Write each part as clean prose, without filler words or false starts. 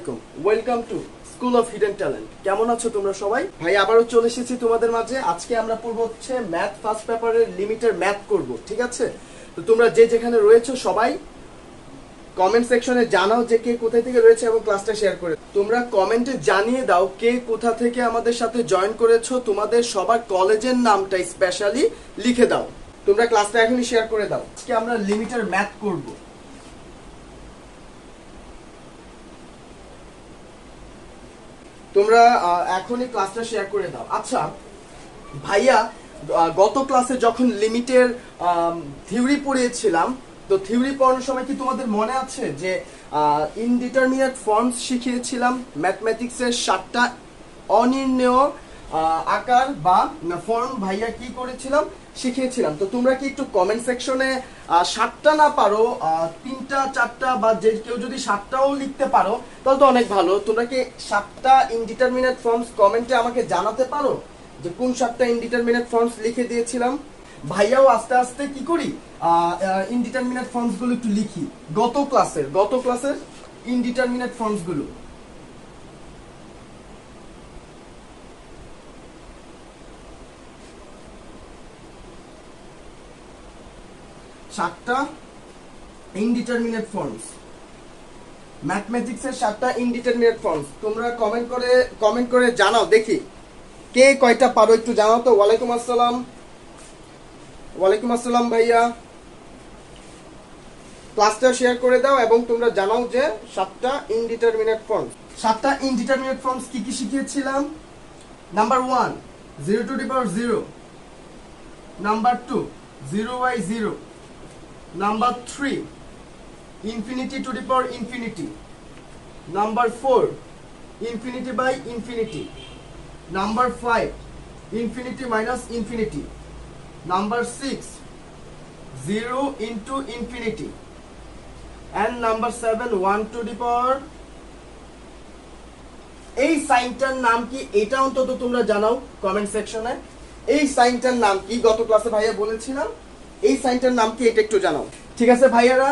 আলাইকুম, welcome to school of hidden talent. কেমন আছো তোমরা সবাই? ভাই আবারও চলে এসেছি তোমাদের মাঝে। আজকে আমরা পড়ব হচ্ছে ম্যাথ ফার্স্ট পেপারের লিমিটের ম্যাথ করব, ঠিক আছে? তো তোমরা যে যেখানে রয়েছো সবাই কমেন্ট সেকশনে জানাও যে কে কোথায় থেকে রয়েছে এবং ক্লাসটা শেয়ার করে। তোমরা কমেন্টে জানিয়ে দাও কে কোথা থেকে আমাদের সাথে জয়েন করেছো, তোমাদের সবার কলেজের নামটা স্পেশালি লিখে দাও। তোমরা ক্লাসটা এখনই শেয়ার করে দাও। আজকে আমরা লিমিটের ম্যাথ করব। তোমরা এখনই ক্লাসটা শেয়ার করে দাও। আচ্ছা ভাইয়া, গত ক্লাসে যখন লিমিটের থিওরি পড়িয়েছিলাম, তো থিওরি পড়ানোর সময় কি তোমাদের মনে আছে যে ইনডিটারমিনেট ফর্মস শিখিয়েছিলাম? ম্যাথমেটিক্সের 7টা অনির্ণেয় আকার বা ফর্ম ভাইয়া কি করেছিলাম, শিখিয়েছিলাম। তো তোমরা কি একটু কমেন্ট সেকশনে 7টা না পারো 3টা 4টা বা যে কেউ যদি 7টাও লিখতে পারো তাহলে তো অনেক ভালো। তোমরা কি 7টা ইনডিটারমিনেট ফর্মস কমেন্টে আমাকে জানাতে পারো যে কোন 7টা ইনডিটারমিনেট ফর্মস লিখে দিয়েছিলাম? ভাইয়াও আস্তে আস্তে কি করি ইনডিটারমিনেট ফর্মস গুলো একটু লিখি। গত ক্লাসের ইনডিটারমিনেট ফর্মস গুলো। সাতটা ইনডিটারমিনেট ফর্মস, ম্যাথমেটিক্সের 7টা ইনডিটারমিনেট ফর্মস। তোমরা কমেন্ট করে জানাও দেখি কে কয়টা পারো, একটু জানাও তো। ওয়ালাইকুম আসসালাম, ওয়ালাইকুম আসসালাম ভাইয়া। ক্লাসটা শেয়ার করে দাও এবং তোমরা জানাও যে 7টা ইনডিটারমিনেট ফর্মস। 7টা ইনডিটারমিনেট ফর্মস কি কি শিখিয়েছিলাম? Number 1 0 to the power 0, number 2 0 by 0, number 3 infinity to the power infinity, number 4 infinity by infinity, number 5 infinity minus infinity, number 6 0 into infinity, and number 7 1 to the power। এই সাইনটার নাম কি এটা অন্তত তোমরা জানাও কমেন্ট সেকশনে। এই সাইনটার নাম কি? গত ক্লাসে ভাইয়া বলেছিলাম এই সাইনটার নাম কি, এটা একটু জানাও। ঠিক আছে ভাইয়ারা,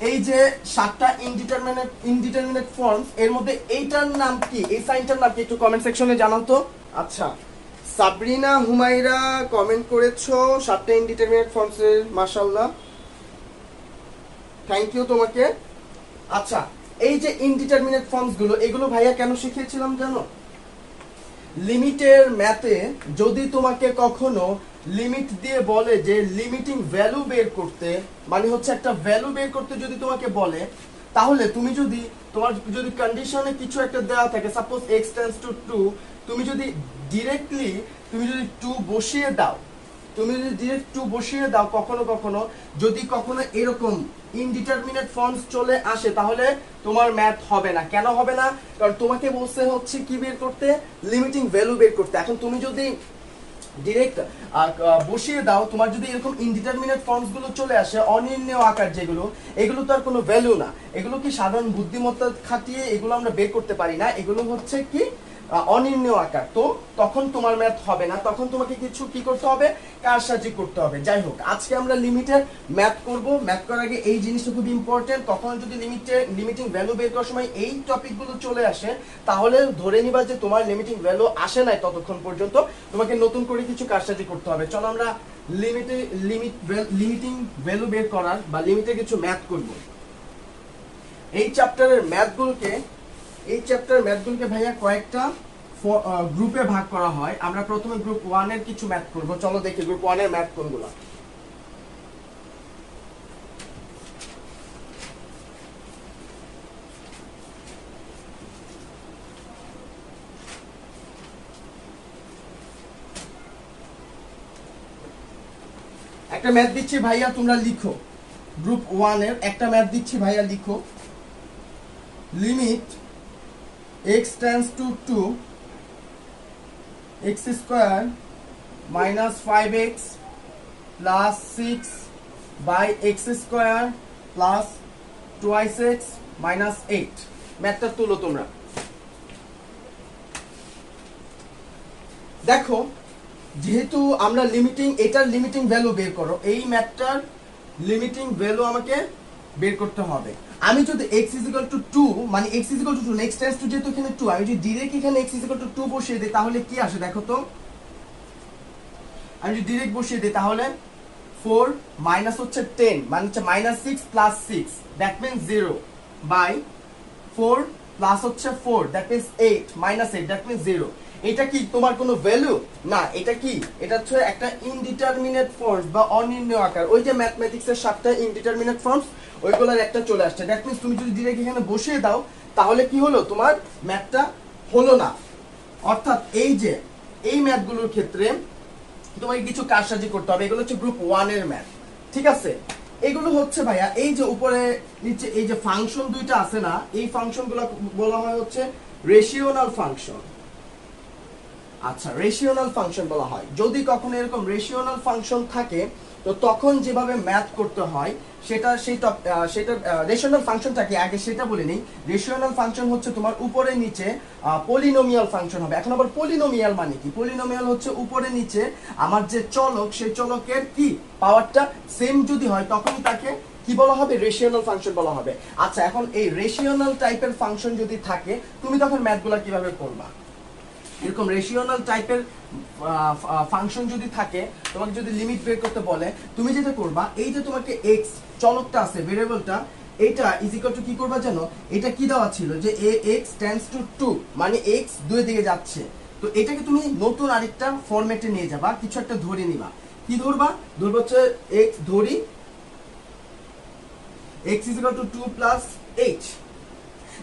এই যে 7টা ইনডিটারমিনেট ফর্মস এর মধ্যে এইটার নাম কি, এই সাইনটার নাম কি একটু কমেন্ট সেকশনে জানাও তো। আচ্ছা সাবরিনা হুমায়রা কমেন্ট করেছো 7টা ইনডিটারমিনেট ফর্মস এর, মাশাআল্লাহ, থ্যাংক ইউ তোমাকে। আচ্ছা এই যে ইনডিটারমিনেট ফর্মস গুলো, এগুলো ভাইয়া কেন শিখিয়েছিলাম জানো? লিমিটের ম্যাথে যদি তোমাকে কখনো লিমিট দিয়ে বলে যে লিমিটিং ভ্যালু বের করতে, মানে হচ্ছে একটা ভ্যালু বের করতে যদি তোমাকে বলে, তাহলে তুমি যদি তোমার যদি কন্ডিশনে কিছু একটা দেওয়া থাকে, সাপোজ x টেন্ডস টু 2, তুমি যদি ডিরেক্টলি 2 বসিয়ে দাও, তুমি যদি ডিরেক্ট 2 বসিয়ে দাও, কখনো যদি কখনো এরকম ইনডিটারমিনেট ফর্মস চলে আসে তাহলে তোমার ম্যাথ হবে না। কেন হবে না? কারণ তোমাকে বলতে হচ্ছে কি বের করতে, লিমিটিং ভ্যালু বের করতে। এখন তুমি যদি ডিরেক্ট বসিয়ে দাও, তোমার যদি এরকম ইনডিটারমিনেট ফর্মস গুলো চলে আসে অনির্ণেয় আকার যেগুলো, এগুলো তো আর কোনো ভ্যালু না। এগুলো কি সাধারণ বুদ্ধিমত্তা খাটিয়ে এগুলো আমরা বের করতে পারি না, এগুলো হচ্ছে কি অনির্ণেয় আকার। তো তখন তোমার ম্যাথ হবে না, তখন তোমাকে কিছু কি করতে হবে, কারসাজি করতে হবে। যাই হোক, আজকে আমরা লিমিটের ম্যাথ করব। ম্যাথ করার আগে এই জিনিসটা খুব ইম্পর্টেন্ট, কখনো যদি লিমিটিং ভ্যালু বের করার সময় এই টপিকগুলো চলে আসে তাহলে ধরে নিবা যে তোমার লিমিটিং ভ্যালু আসে নাই, ততক্ষণ পর্যন্ত তোমাকে নতুন করে কিছু কারসাজি করতে হবে। চলো আমরা লিমিটিং ভ্যালু বের করার বা লিমিটের কিছু ম্যাথ করব। এই চ্যাপ্টারের ম্যাথগুলোকে ভাইয়া কয়েকটা গ্রুপে ভাগ করা হয়। আমরা প্রথমে গ্রুপ 1 এর কিছু ম্যাথ করব। চলো দেখি গ্রুপ 1 এর ম্যাথ কোনগুলো। একটা ম্যাথ দিচ্ছি ভাইয়া, তোমরা লিখো। গ্রুপ 1 এর একটা ম্যাথ দিচ্ছি ভাইয়া, লিখো। Limit x tends to 2 x square minus 5x plus 6 by x square plus 2x minus 8। ম্যাথটা তুলো তোমরা। দেখো যেহেতু আমরা এটার লিমিটিং ভ্যালু বের করো, এই ম্যাথটার লিমিটিং ভ্যালু আমাকে বের করতে হবে। আমি যদি x = 2 মানে x = 2 নেক্সট টেন্স টু যেহেতু এখানে 2 আমি যদি ডাইরেক্ট এখানে x = 2 বসিয়ে দিই তাহলে কি আসে দেখো তো। আমি যদি ডাইরেক্ট বসিয়ে দিই তাহলে 4 মাইনাস হচ্ছে 10 মানে হচ্ছে -6 + 6 দ্যাট মিন্স 0 বাই 4 প্লাস হচ্ছে 4 দ্যাট মিন্স 8 -8 দ্যাট মিন্স 0। এটা কি তোমার কোনো ভ্যালু না, এটা কি এটা হচ্ছে একটা ইনডিটারমিনেট ফর্মস বা অনির্ণয় আকার। ওই যে ম্যাথমেটিক্সের 7টা ইনডিটারমিনেট ফর্মস ওইগুলোর একটা চলে আসছে। দ্যাট মিন্স তুমি যদি ডিরেক্ট এখানে বসিয়ে দাও তাহলে কি হলো, তোমার ম্যাথটা হলো না। অর্থাৎ এই যে এই ম্যাথগুলোর ক্ষেত্রে তোমাকে কিছু কারসাজি করতে হবে। এগুলো হচ্ছে গ্রুপ 1 এর ম্যাথ, ঠিক আছে। এগুলো হচ্ছে ভাইয়া এই যে উপরে নিচে এই যে ফাংশন দুইটা আছে না, এই ফাংশনগুলো বলা হয় হচ্ছে রেশিওনাল ফাংশন। আচ্ছা, রেশিওনাল ফাংশন বলা হয়। যদি কখনো এরকম রেশিওনাল ফাংশন থাকে তো তখন যেভাবে ম্যাথ করতে হয় সেটা রেশিওনাল ফাংশনটা কি আগে সেটা বলে নেই। রেশিওনাল ফাংশন হচ্ছে তোমার উপরে নিচে পলিনোমিয়াল ফাংশন হবে। এখন আবার পলিনোমিয়াল মানে কি? পলিনোমিয়াল হচ্ছে উপরে নিচে আমার যে চলক সেই চলকের কি পাওয়ারটা সেম যদি হয় তখনই তাকে কি বলা হবে, রেশিওনাল ফাংশন বলা হবে। আচ্ছা, এখন এই রেশিওনাল টাইপের ফাংশন যদি থাকে তুমি তখন ম্যাথগুলো কিভাবে করবা? এরকম রেশিওনাল টাইপের ফাংশন যদি থাকে, তোমাকে যদি লিমিট বের করতে বলে, তুমি যেটা করবা এই যে তোমাকে x চলকটা আছে ভেরিয়েবলটা, এটা ইজ ইকুয়াল টু কি করবা জানো? এটা কি দেওয়া ছিল যে x টেন্ডস টু 2 মানে x দুই দিকে যাচ্ছে। তো এটাকে তুমি নতুন আরেকটা ফরম্যাটে নিয়ে যাবা, কিছু একটা ধরে নিবা। কি ধরবা? ধরবা হচ্ছে x ধরি x is equal two 2 plus h।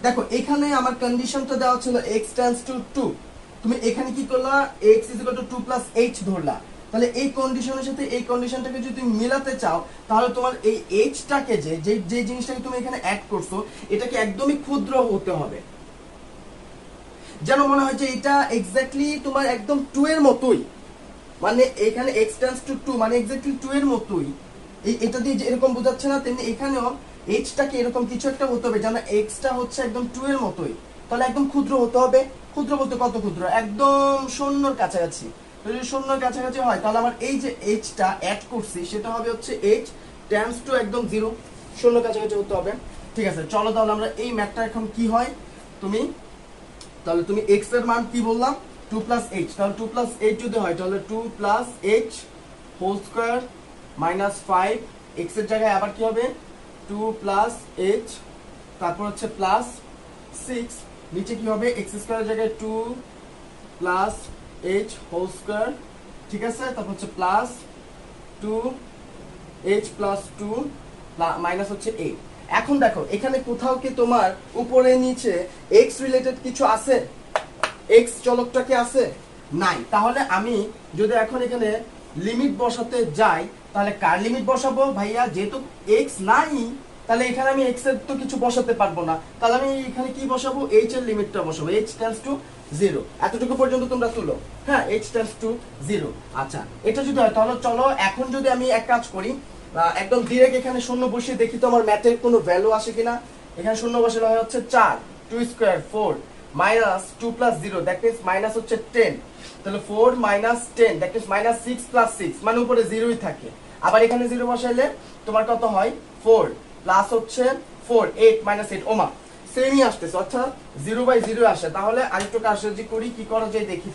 দেখো এখানে আমার কন্ডিশনটা দেওয়া ছিল x টেন্ডস টু 2, তুমি এখানে কি করলা x = 2 + h ধরলা। তাহলে এই কন্ডিশনের সাথে এই কন্ডিশনটাকে যদি তুমি মিলাতে চাও তাহলে তোমার এই h টাকে যে জিনিসটাকে তুমি এখানে অ্যাড করছো এটাকে একদমই ক্ষুদ্র হতে হবে, যেন মনে হয় যে এটা এক্স্যাক্টলি তোমার একদম 2 এর মতোই। মানে এখানে x টেন্ডস টু 2 মানে এক্স্যাক্টলি 2 এর মতোই। এটা দিয়ে এরকম বোঝাচ্ছে না, তেমনি এখানেও h টাকে এরকম কিছু একটা হতে হবে যেন x টা হচ্ছে একদম 2 এর মতোই। তাহলে একদম ক্ষুদ্র হতে হবে। ক্ষুদ্র বলতে কত ক্ষুদ্র? একদম শূন্যর কাছাকাছি। যদি শূন্যর কাছাকাছি হয় তাহলে আমার এই যে h টা অ্যাড করছি সেটা হবে হচ্ছে h টেন্ডস টু একদম 0, শূন্যর কাছাকাছি হতে হবে। ঠিক আছে, চলো তাহলে আমরা এই ম্যাথটা এখন কি হয় তাহলে তুমি x এর মান কি বললাম 2 + h। তাহলে 2 + h যদি হয় তাহলে 2 + h হোল স্কয়ার -5, x এর জায়গায় আবার কি হবে 2 + h তারপর হচ্ছে +6, নিচে কি হবে x স্কয়ারের জায়গায় 2 + h হোল স্কয়ার, ঠিক আছে। তারপর হচ্ছে +2h + 2 মাইনাস হচ্ছে 8। এখন দেখো এখানে কোথাও কি তোমার উপরে নিচে x রিলেটেড কিছু আছে? x চলকটা কি আছে? নাই। তাহলে আমি যদি এখন এখানে লিমিট বসাতে যাই তাহলে কার লিমিট বসাবো ভাইয়া? যেহেতু x নাই তাহলে এখানে আমি x এর তো কিছু বসাতে পারবো না, তাহলে আমি এখানে কি বসাবো? h এর লিমিটটা বসাবো, h টেন্ডস টু 0। এতটুকু পর্যন্ত তোমরা তুলো, হ্যাঁ, h টেন্ডস টু 0। আচ্ছা, এটা যদি হয় তাহলে চলো এখন যদি আমি এক কাজ করি, একদম ডিরেক্ট এখানে শূন্য বসিয়ে দেখি তো আমার ম্যাথের কোনো ভ্যালু আসে কিনা। এখানে শূন্য বসালে হয় হচ্ছে 4, 2 স্কয়ার 4 -2 + 0 দ্যাট মিন্স মাইনাস হচ্ছে 10। তাহলে 4 - 10 দ্যাট মিন্স -6 + 6 মানে উপরে 0ই থাকে। আবার এখানে 0 বসাইলে তোমার কত হয় 4 প্লাস হচ্ছে 4 8 -8 ওমা সেমই আসতেছে, অর্থাৎ 0/0 আসে। তাহলে আরেকটু কারসাজি করি, কি করা যায় দেখি।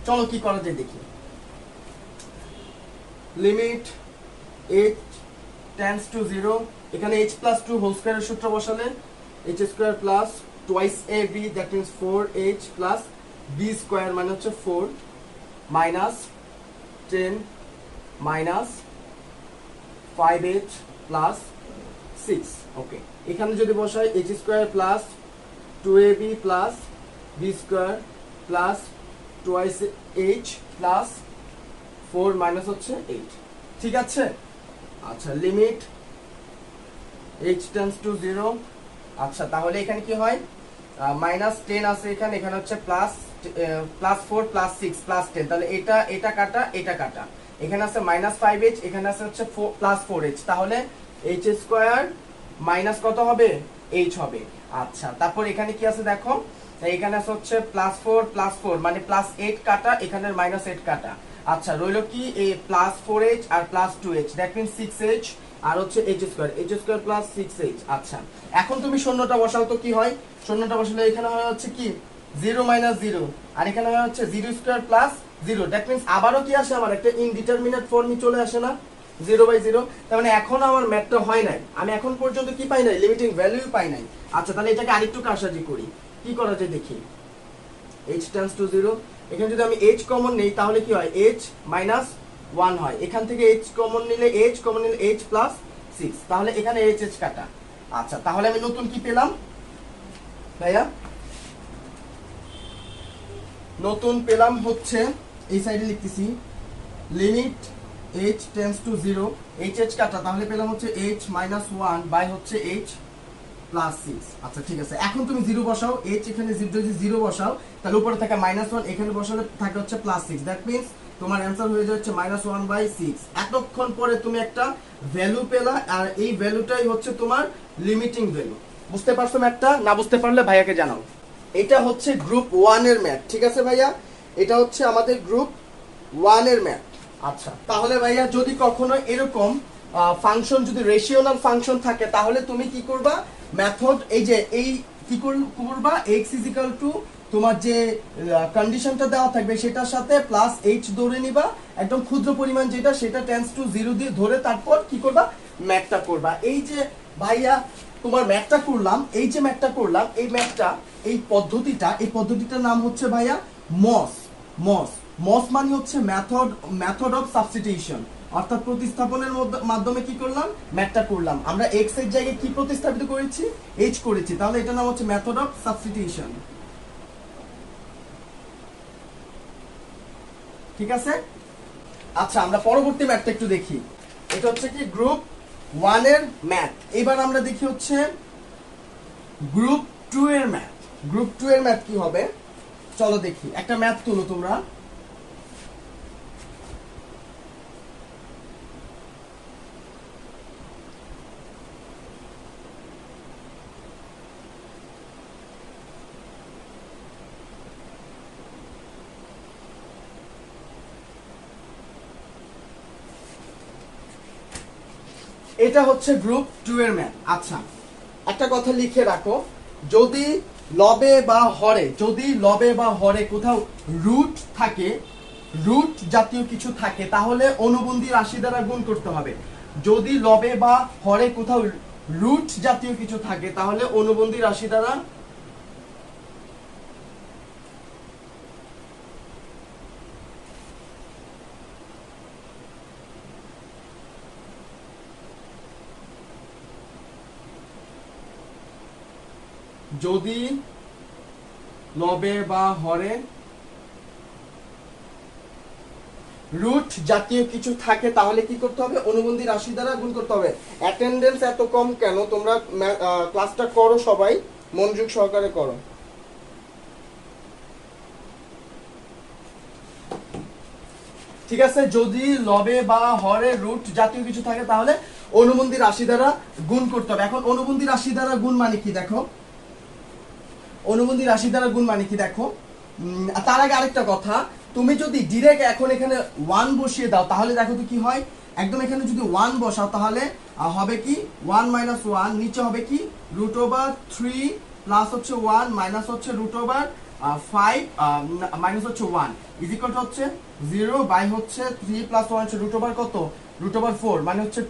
চলো কি করা যায় দেখি। লিমিট h টেন্ডস টু 0, এখানে h + 2 হোল স্কয়ারের সূত্র বসালে h square plus twice ab that means 4h plus b square মানে হচ্ছে 4 -10 -5h প্লাস 6। ওকে, এখানে যদি বসাই h square plus 2ab plus b square plus twice h plus 4 minus হচ্ছে 8, ঠিক আছে। আচ্ছা, লিমিট h টেন্ডস টু 0। আচ্ছা, তাহলে এখানে কি হয় -10 আছে এখানে হচ্ছে +4 +6 +10, তাহলে এটা কাটা এটা কাটা। এখানে আছে -5h, এখানে আছে হচ্ছে +4h, তাহলে h স্কয়ার মাইনাস কত হবে h হবে। আচ্ছা, তারপর এখানে কি আছে দেখো, এখানে আছে হচ্ছে +4 +4 মানে +8 কাটা, এখানে -8 কাটা, আচ্ছা রইল কি এই প্লাস 4h আর plus 2h, that means 6h আর হচ্ছে h স্কয়ার প্লাস 6h। আচ্ছা এখন তুমি শূন্যটা বসাও তো কি হয়, শূন্যটা বসালে এখানে হয় হচ্ছে কি 0 মাইনাস 0 আর এখানে হয় হচ্ছে 0 স্কয়ার প্লাস 0, দ্যাট মিন্স আবারও কি আসে আমার একটা ইনডিটারমিনেট ফর্মই চলে আসে না 0/0। তার মানে এখন আমার ম্যাথটা হয় নাই, আমি এখন পর্যন্ত কি পাই নাই, লিমিটিং ভ্যালু পাই নাই। আচ্ছা তাহলে এটাকে আরেকটু কারসাজি করি, কি করা যায় দেখি। h টেন্ডস টু 0, এখানে যদি আমি h কমন নেই তাহলে কি হয় h মাইনাস 1 হয়, এখান থেকে h কমন নিলে h প্লাস 6, তাহলে এখানে h কাটা। আচ্ছা তাহলে আমি নতুন কি পেলাম ভাইয়া, নতুন পেলাম হচ্ছে এই সাইডে লিখতেছি limit h tends to 0, h কাটা, তাহলে পেলাম হচ্ছে h মাইনাস 1 বাই হচ্ছে h প্লাস 6। আচ্ছা ঠিক আছে, এখন তুমি 0 বসাও, h এখানে যদি 0 বসাও তাহলে উপরে থাকে -1, এখানে বসালে থাকে হচ্ছে প্লাস 6, দ্যাট মিন্স তোমার অ্যানসার হয়ে যাচ্ছে -1/6। এতক্ষণ পরে তুমি একটা ভ্যালু পেলা আর এই ভ্যালুটাই হচ্ছে তোমার লিমিটিং ভ্যালু। বুঝতে পারছো ম্যাথটা? না বুঝতে পারলে ভাইয়াকে জানাও। এটা হচ্ছে গ্রুপ 1 এর ম্যাথ, ঠিক আছে ভাইয়া, এটা হচ্ছে আমাদের গ্রুপ 1 এর ম্যাথ। আচ্ছা তাহলে ভাইয়া যদি কখনো এরকম ফাংশন যদি রেশিওনাল ফাংশন থাকে তাহলে তুমি কি করবা, মেথড এই যে এই কি করবা, x ইজিক্যাল টু তোমার যে কন্ডিশনটা দেওয়া থাকবে সেটার সাথে প্লাস h ধরে নিবা, একদম ক্ষুদ্র পরিমাণ যেটা সেটা টেন্ডস টু 0 দিয়ে ধরে তারপর কি করবা, ম্যাথটা করবা। এই যে ভাইয়া তোমার ম্যাথটা করলাম, এই যে ম্যাথটা করলাম, এই ম্যাথটা এই পদ্ধতিটার নাম হচ্ছে ভাইয়া মস। মস মানে হচ্ছে মেথড অফ সাবস্টিটিউশন, অর্থাৎ প্রতিস্থাপনের মাধ্যমে কি করলাম, ম্যাথটা করলাম। আমরা x এর জায়গায় কি প্রতিস্থাপিত করেছি, h করেছি, তাহলে এটার নাম হচ্ছে মেথড অফ সাবস্টিটিউশন। ঠিক আছে। আচ্ছা আমরা পরবর্তী ম্যাথটা একটু দেখি, এটা হচ্ছে কি গ্রুপ 1 এর ম্যাথ। এবার আমরা দেখি হচ্ছে গ্রুপ 2 এর ম্যাথ। গ্রুপ 2 এর ম্যাথ কি হবে, চলো দেখি। একটা ম্যাথ তুলো তোমরা, এটা হচ্ছে গ্রুপ 2 এর ম্যাথ। আচ্ছা একটা কথা লিখে রাখো, যদি লবে বা হরে কোথাও রুট থাকে, রুট জাতীয় কিছু থাকে তাহলে অনুবন্ধী রাশি দ্বারা গুণ করতে হবে। যদি লবে বা হরে কোথাও রুট জাতীয় কিছু থাকে তাহলে অনুবন্ধী রাশি দ্বারা যদি লবে বা হরে রুট জাতীয় কিছু থাকে তাহলে কি করতে হবে, অনুবন্ধী রাশি দ্বারা গুণ করতে হবে। অ্যাটেন্ডেন্স এত কম কেন, তোমরা ক্লাসটা করো, সবাই মনোযোগ সহকারে করো। ঠিক আছে, যদি লবে বা হরে রুট জাতীয় কিছু থাকে তাহলে অনুবন্ধী রাশি দ্বারা গুণ করতে হবে। এখন অনুবন্ধী রাশি দ্বারা গুণ মানে কি দেখো, অনুবন্ধী রাশি দ্বারা গুণ মানে কি দেখো, তার আগে আরেকটা কথা, তুমি যদি ডিরেক্ট এখন এখানে 1 বসিয়ে দাও তাহলে দেখো তো কি হয়, একদম এখানে যদি 1 বসাও তাহলে হবে কি 1 মাইনাস 1, নিচে হবে কি √3 প্লাস হচ্ছে 1 মাইনাস হচ্ছে √5 মাইনাস হচ্ছে 1 ইজ ইকুয়াল টু হচ্ছে 0 বাই হচ্ছে 3 প্লাস 1 হচ্ছে √, কত √4 মানে হচ্ছে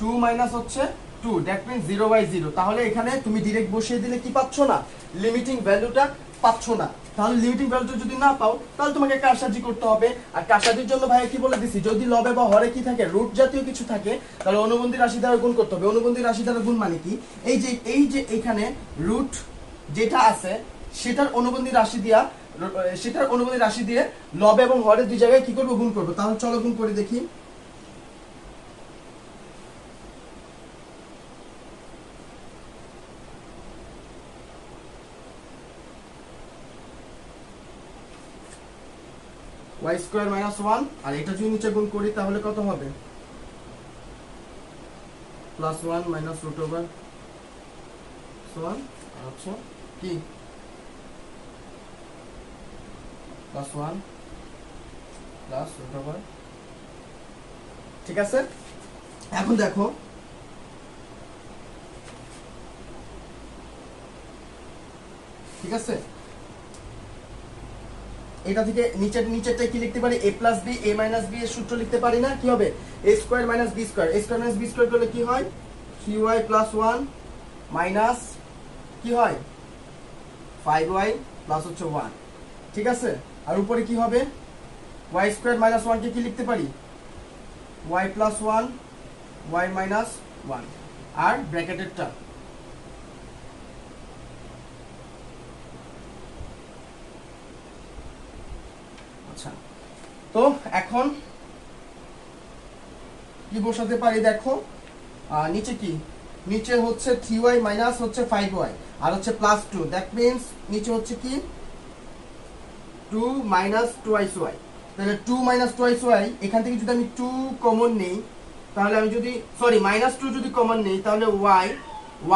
2 মাইনাস হচ্ছে 2, দ্যাট মিন্স 0/0। তাহলে এখানে তুমি ডিরেক্ট বসিয়ে দিলে কি পাচ্ছ না, লিমিটিং ভ্যালুটা পাচ্ছ না। তাহলে লিমিটিং ভ্যালুটা যদি না পাও তাহলে তোমাকে কারসাজি করতে হবে। আর কারসাজির জন্য ভাই কি বলে দিছি, যদি লবে বা হরে কি থাকে, রুট জাতীয় কিছু থাকে তাহলে অনুবন্ধী রাশি দ্বারা গুণ করতে হবে। অনুবন্ধী রাশি দ্বারা গুণ মানে কি, এই যে এখানে রুট যেটা আছে সেটার অনুবন্ধী রাশি দিয়ে লবে এবং হরে দুই জায়গায় কি করবো, গুণ করবো। তাহলে চলো গুণ করে দেখি। y স্কয়ার মাইনাস 1 আর এটা যদি নিচে গুণ করি তাহলে কত হবে, প্লাস 1 মাইনাস √1 আচ্ছা কি প্লাস 1 প্লাস রুট ওভার, ঠিক আছে। এখন দেখো ঠিক আছে, এটা থেকে নিচেরটা কি লিখতে পারি, a plus B a minus B এর সূত্র লিখতে পারি না, কি হবে a square minus B square, a square minus B square করলে কি হয় 3y প্লাস 1 মাইনাস কি হয় 5y প্লাস হচ্ছে 1, ঠিক আছে। আর উপরে কি হবে y স্কয়ার মাইনাস 1 কে কি লিখতে পারি y প্লাস 1 y মাইনাস 1, আর ব্র্যাকেটেরটা আচ্ছা। তো এখন কি বসাতে পারি দেখো, নিচে কি, নিচে হচ্ছে 3y মাইনাস হচ্ছে 5y আর হচ্ছে প্লাস 2, দ্যাট মিন্স নিচে হচ্ছে কি 2 মাইনাস 2y, তাহলে 2 মাইনাস 2y, এখান থেকে যদি আমি 2 কমন নেই তাহলে আমি যদি সরি মাইনাস 2 যদি কমন নেই তাহলে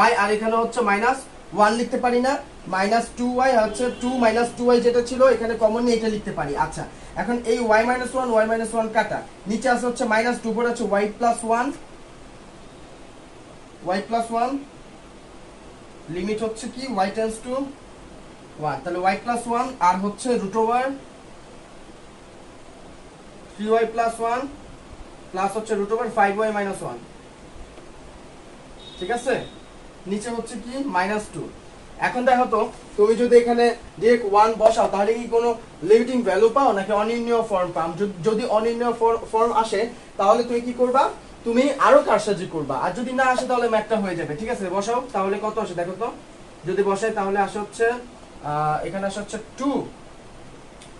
y আর এখানে হচ্ছে মাইনাস 1 লিখতে পারি না, মাইনাস 2y হচ্ছে 2 মাইনাস 2y যেটা ছিল এখানে কমন নেই এটা লিখতে পারি। আচ্ছা এখন এই y মাইনাস 1 কাটা, নিচে আছে হচ্ছে মাইনাস 2 পরে আছে y প্লাস 1 লিমিট হচ্ছে কি y টেন্ডস টু 1, তাহলে y প্লাস 1 আর হচ্ছে root over 3y plus 1 plus হচ্ছে রুট ওভার 5y মাইনাস 1, ঠিক আছে। নিচে হচ্ছে কি মাইনাস 2। এখন দেখো তো তুমি যদি এখানে ডিরেক্ট 1 বসাও তাহলে কি কোনো লিমিটিং ভ্যালু পাও নাকি অনির্ণয় ফর্ম পাও? যদি অনির্ণয় ফর্ম আসে তাহলে তুমি কি করবা, তুমি আরো কারসাজি করবা, আর যদি না আসে তাহলে ম্যাথটা হয়ে যাবে, ঠিক আছে। বসাও তাহলে কত আসে দেখো তো, যদি বসাই তাহলে আসে হচ্ছে এখানে আসে হচ্ছে 2,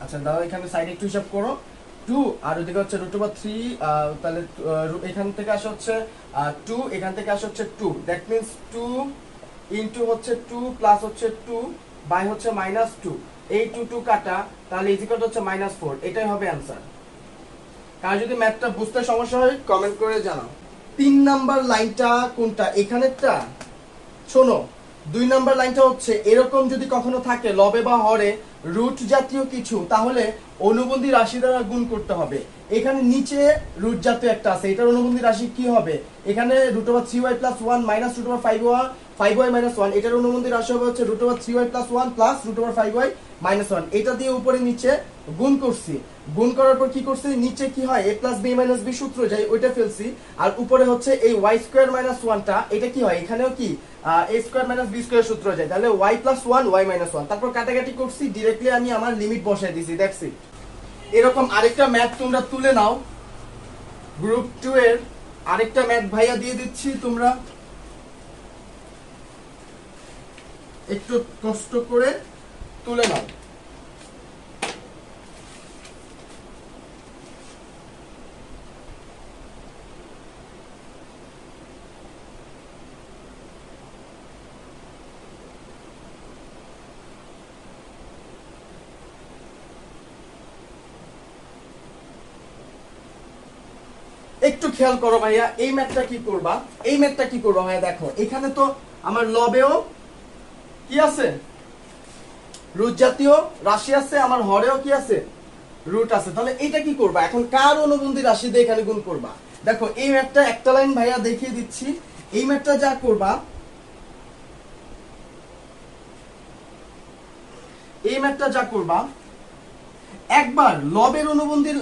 আচ্ছা দাও এখানে সাইডে একটু হিসাব করো 2 আর ওইদিকে হচ্ছে রুট ওভার 3, তাহলে এখান থেকে আসে হচ্ছে 2, এখান থেকে আসে হচ্ছে 2, দ্যাট মিন্স 2 ইনটু হচ্ছে 2 প্লাস হচ্ছে 2 বাই হচ্ছে মাইনাস 2, এই 2 কাটা তাহলে ইজিক্যাল হচ্ছে মাইনাস 4, এটাই হবে অ্যানসার। কার যদি ম্যাথটা বুঝতে সমস্যা হয় কমেন্ট করে জানাও। 3 নাম্বার লাইনটা কোনটা, এখানেরটা? শোনো 2 নাম্বার লাইনটা হচ্ছে এরকম যদি কখনো থাকে লবে বা হরে রুট জাতীয় কিছু তাহলে অনুবন্ধী রাশি দ্বারা গুণ করতে হবে। এখানে নিচে রুট জাতীয় একটা আছে, এটার অনুবন্ধী রাশি কি হবে, এখানে root over 3y plus 1 minus root over 5y minus 1, এটার অনুবন্ধী রাশি হবে হচ্ছে root over 3y plus 1 plus root over 5y minus 1, এটা দিয়ে উপরে নিচে গুণ করছি, গুণ করার পর কি করছি নিচে কি হয় a plus b minus b সূত্র যাই ওইটা ফেলছি, আর উপরে হচ্ছে এই y স্কয়ার মাইনাস 1টা এটা কি হয় এখানেও কি a square minus b square সূত্র যায়, তাহলে y প্লাস 1 y মাইনাস 1, তারপর কাটাকাটি করছি ডাইরেক্টলি আমি আমার লিমিট বসাই দিয়েছি, দ্যাটস ইট। এরকম আরেকটা ম্যাথ তোমরা তুলে নাও, গ্রুপ 2 এর আরেকটা ম্যাথ ভাইয়া দিয়ে দিচ্ছি, তোমরা একটু কষ্ট করে তুলে নাও। একটু খেয়াল করো ভাইয়া, এই ম্যাথটা কি করবা, এই ম্যাথটা কি করবা ভাইয়া, দেখো এখানে তো আমার লবেও কি আছে রুট জাতীয় রাশি আছে, আমার হরেও কি আছে রুট আছে, তাহলে এটা কি করবা, এখন কার অনুবন্ধী রাশি দিয়ে এখানে গুণ করবা। দেখো এই ম্যাথটা একটা লাইন ভাইয়া দেখিয়ে দিচ্ছি, এই ম্যাথটা যা করবা, এই ম্যাথটা যা করবা একবার লবের অনুবন্ধী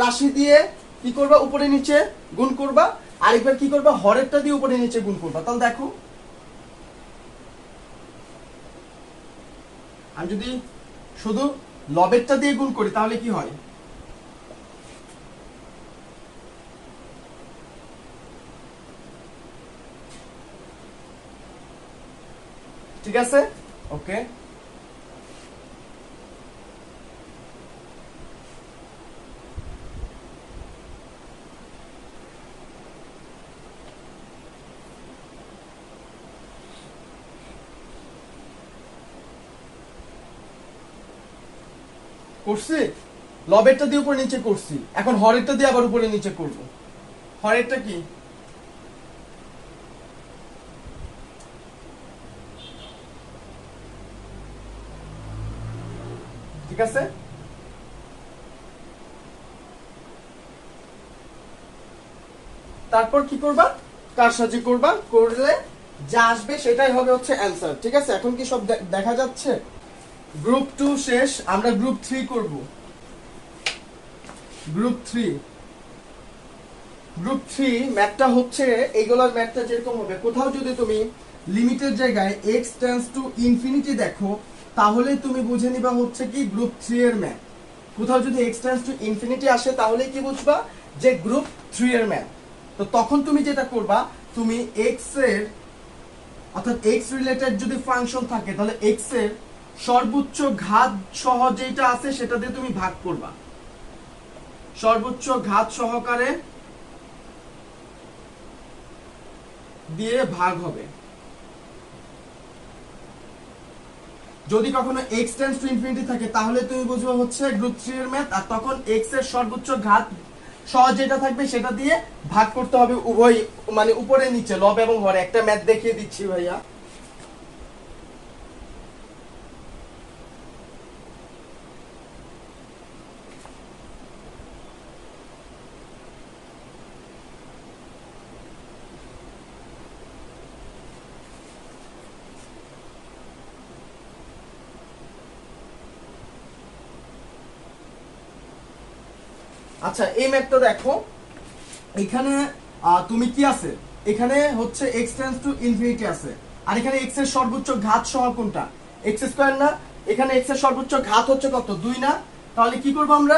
রাশি দিয়ে কি করবা উপরে নিচে গুণ করবা, আরেকবার কি করবা হরেরটা দিয়ে উপরে নিচে গুণ করবা। তাহলে দেখো আমি যদি শুধু লবেরটা দিয়ে গুণ করি তাহলে কি হয়, ঠিক আছে ওকে। করছি লবেরটা দিয়ে উপরে নিচে করছি, এখন হরেরটা দিয়ে আবার উপরে নিচে করব। হরেরটা কি ঠিক আছে, তারপর কি করবা, কারসাজি করবা, করলে যা আসবে সেটাই হবে হচ্ছে অ্যান্সার। ঠিক আছে, এখন কি সব দেখা যাচ্ছে? গ্রুপ 2 শেষ, আমরা গ্রুপ 3 করব। গ্রুপ 3 ম্যাথটা হচ্ছে এইগুলোর ম্যাথটা যেরকম হবে, কোথাও যদি তুমি লিমিটের জায়গায় x টেন্ডস টু ইনফিনিটি দেখো তাহলে তুমি বুঝে নিবা হচ্ছে কি গ্রুপ 3 এর ম্যাথ। কোথাও যদি x টেন্ডস টু ইনফিনিটি আসে তাহলে কি বুঝবা যে গ্রুপ 3 এর ম্যাথ। তো তখন তুমি যেটা করবা, তুমি x এর অর্থাৎ x রিলেটেড যদি ফাংশন থাকে তাহলে x এর সর্বোচ্চ ঘাত সহ যেটা আছে সেটা দিয়ে তুমি ভাগ করবা, সর্বোচ্চ ঘাত সহকারে দিয়ে ভাগ হবে। যদি কখনো x টেন্ডস টু ইনফিনিটি থাকে তাহলে তুমি বুঝবে হচ্ছে গ্রুপ 3 এর ম্যাথ, আর তখন x এর সর্বোচ্চ ঘাত সহ যেটা থাকবে সেটা দিয়ে ভাগ করতে হবে উভয়, মানে উপরে নিচে লব এবং হরে। একটা ম্যাথ দেখিয়ে দিচ্ছি ভাইয়া। আচ্ছা, এই ম্যাথটা দেখো, এখানে তুমি কি আছে, এখানে হচ্ছে x টেন্ডস টু ইনফিনিটি আছে, আর এখানে x এর সর্বোচ্চ ঘাত সহ কোনটা, x স্কয়ার না? এখানে x এর সর্বোচ্চ ঘাত হচ্ছে কত, 2 না? তাহলে কি করব আমরা,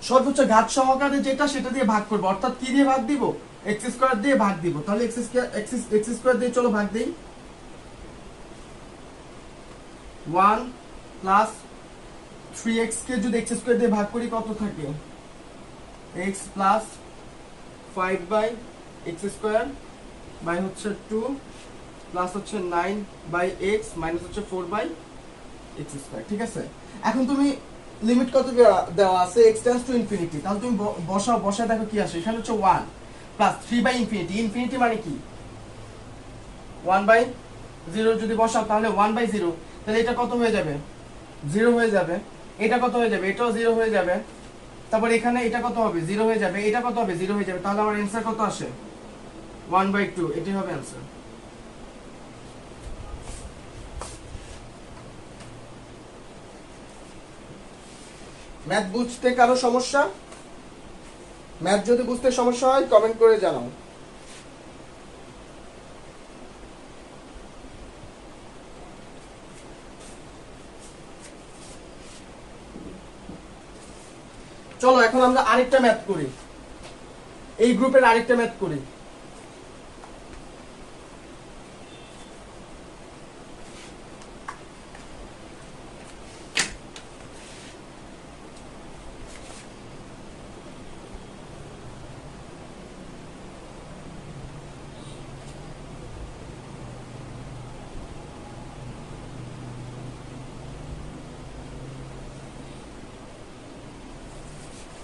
সর্বোচ্চ ঘাত সহকারে যেটা সেটা দিয়ে ভাগ করব, অর্থাৎ কি দিয়ে ভাগ দিব, x স্কয়ার দিয়ে ভাগ দিব। তাহলে x স্কয়ার দিয়ে চলো ভাগ দেই। 1 প্লাস 3x কে যদি x স্কয়ার দিয়ে ভাগ করি কত থাকে, x plus 5 by x square by হচ্ছে 2 প্লাস হচ্ছে 9 বাই x মাইনাস হচ্ছে 4 বাই x স্কয়ার। ঠিক আছে, এখন তুমি লিমিট কত দেওয়া আছে, x টেন্ডস টু ইনফিনিটি, তাহলে তুমি বসাও দেখো কি আসে। এখানে হচ্ছে 1 প্লাস 3 বাই ইনফিনিটি, ইনফিনিটি মানে কি 1 বাই 0 যদি বসাও তাহলে 1 বাই 0, তাহলে এটা কত হয়ে যাবে, 0 হয়ে যাবে। এটা কত হয়ে যাবে, এটাও 0 হয়ে যাবে। তারপর এখানে এটা কত হবে, 0 হয়ে যাবে। এটা কত হবে, 0 হয়ে যাবে। তাহলে আমার অ্যানসার কত আসে, 1/2, এটাই হবে অ্যানসার। ম্যাথ বুঝতে কারো সমস্যা? ম্যাথ যদি বুঝতে সমস্যা হয় কমেন্ট করে জানাও। চলো এখন আমরা আরেকটা ম্যাথ করি, এই গ্রুপের আরেকটা ম্যাথ করি।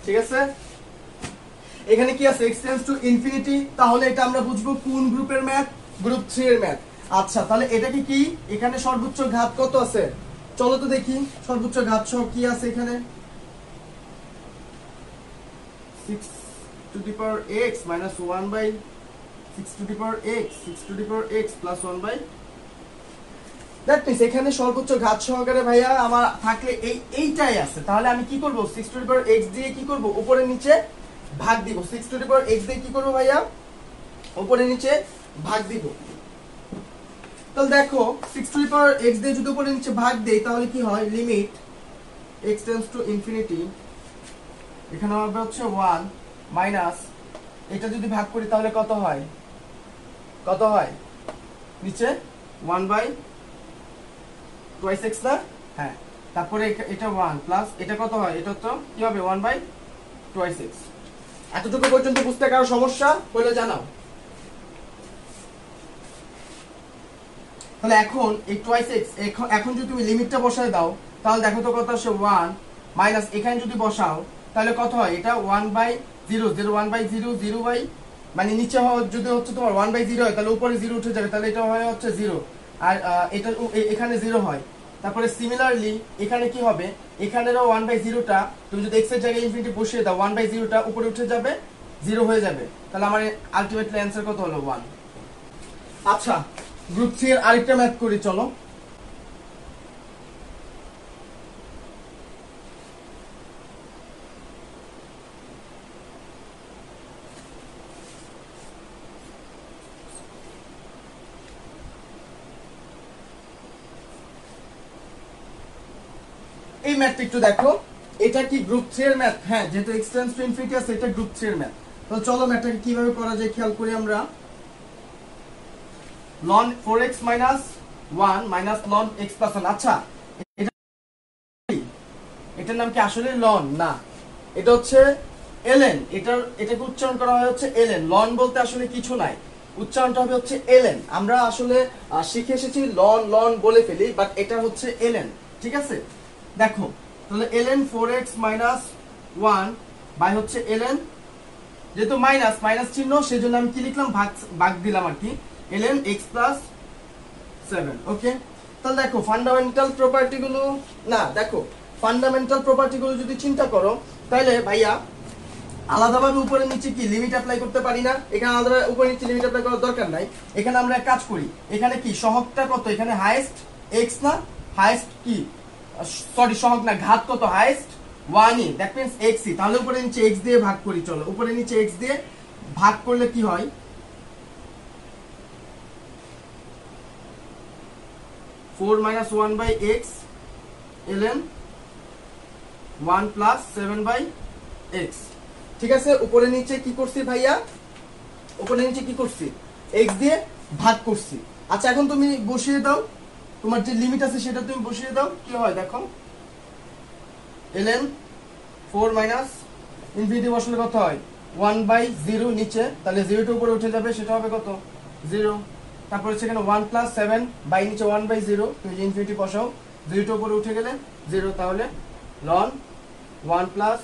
ঠিক আছে, এখানে কি আছে, x টেন্ডস টু ইনফিনিটি, তাহলে এটা আমরা বুঝবো কোন গ্রুপের ম্যাথ, গ্রুপ 3 এর ম্যাথ। আচ্ছা, তাহলে এটা কি এখানে সর্বোচ্চ ঘাত কত আছে, চলো তো দেখি সর্বোচ্চ ঘাত সহ কি আছে এখানে, 6 to the power x minus 1 by 6 to the power x, 6 to the power x plus 1 by, that means এখানে সর্বোচ্চ ঘাত সহকারে ভাইয়া আমার থাকলে এইটাই আছে। তাহলে আমি কি করব, 6 টু দি পাওয়ার x দিয়ে কি করব, উপরে নিচে ভাগ দিব। 6 টু দি পাওয়ার x দিয়ে কি করব ভাইয়া, উপরে নিচে ভাগ দিব। তাহলে দেখো 6 টু দি পাওয়ার x দিয়ে যদি উপরে নিচে ভাগ দেই তাহলে কি হয়, limit x tends to infinity, এখানে হবে হচ্ছে 1 মাইনাস, এটা যদি ভাগ করি তাহলে কত হয়, কত হয় নিচে 1 বাই টুয়াইস x না, হ্যাঁ। তারপরে এটা 1 প্লাস এটা কত হয়, এটা তো কি হবে 1 বাই টুয়াইস x। এতটুকু পর্যন্ত বুঝতে কারো সমস্যা হলে জানাও। তাহলে এখন এই টুয়াইস x, এখন যদি তুমি লিমিটটা বসায় দাও তাহলে দেখো তো কত আসে, 1 মাইনাস এখানে যদি বসাও তাহলে কত হয়, এটা 1 বাই 0, 1 বাই 0, 0 বাই, মানে নিচে যদি হচ্ছে তোমার 1 বাই 0 হয় তাহলে উপরে 0 উঠে যাবে, তাহলে এটা হয় হচ্ছে 0, আর এটা এখানে 0 হয়। তারপরে সিমিলারলি এখানে কি হবে, এখানেরও 1/0টা তুমি যদি x এর জায়গায় ইনফিনিটি বসিয়ে দাও 1/0টা উপরে উঠে যাবে, 0 হয়ে যাবে, তাহলে আমার আলটিমেটলি অ্যান্সার কত হলো 1। আচ্ছা, গ্রুপ 3 এর আরেকটা ম্যাথ করি চলো। এই ম্যাথটা একটু দেখো, এটা কি গ্রুপ 3 এর ম্যাথ? হ্যাঁ, যেহেতু x টেন্ডস টু ইনফিনিটি আছে, এটা গ্রুপ 3 এর ম্যাথ। তো চলো ম্যাথটাকে কিভাবে করা যায় খেয়াল করি আমরা। ln 4x - 1 minus ln x + 1। আচ্ছা, এটার নাম কি আসলে ln? না, এটা হচ্ছে ln। এটাকে উচ্চারণ করা হয় হচ্ছে ln। ln বলতে আসলে কিছু নাই, উচ্চারণটা হবে হচ্ছে ln। আমরা আসলে শিখে এসেছি ln বলে ফেলি, বাট এটা হচ্ছে ln। ঠিক আছে, দেখো তাহলে ln 4x - 1 বাই হচ্ছে ln, যেহেতু মাইনাস চিহ্ন সেজন্য আমি কি লিখলাম, ভাগ দিলাম আর কি, ln x + 7। ওকে, তাহলে দেখো ফান্ডামেন্টাল প্রপার্টি গুলো, না দেখো ফান্ডামেন্টাল প্রপার্টি গুলো যদি চিন্তা করো, তাহলে ভাইয়া আলাদাভাবে উপরে নিচে কি লিমিট অ্যাপ্লাই করতে পারি না? এখানে আলাদা উপরে নিচে লিমিট অ্যাপ্লাই করার দরকার নাই। এখানে আমরা এক কাজ করি, এখানে কি সহগটা কত, এখানে হাইয়েস্ট x না, হাইয়েস্ট কি, সরি সহগ না, ঘাত কত, হাইয়েস্ট 1ই, দ্যাট মিন্স x ই। তাহলে উপরে নিচে x দিয়ে ভাগ করি, চলো উপরে নিচে x দিয়ে ভাগ করলে কি হয়, 4 - 1/x ln 1 + 7/x। ঠিক আছে, উপরে নিচে কি করছি ভাইয়া, উপরে নিচে কি করছি, x দিয়ে ভাগ করছি। আচ্ছা, এখন তুমি বসিয়ে দাও, তোমার যে লিমিট আছে সেটা তুমি বসিয়ে দাও, কি হয় দেখো, ln 4 - ইনফিনিটি বসলে কত হয়, 1/0 নিচে, তাহলে 0টা উপরে উঠে যাবে, সেটা হবে কত, 0। তারপরে সেখানে 1 + 7 বাই নিচে 1/0, তুমি যে ইনফিনিটি বসাও, 0টা উপরে উঠে গেলে 0, তাহলে ln 1 +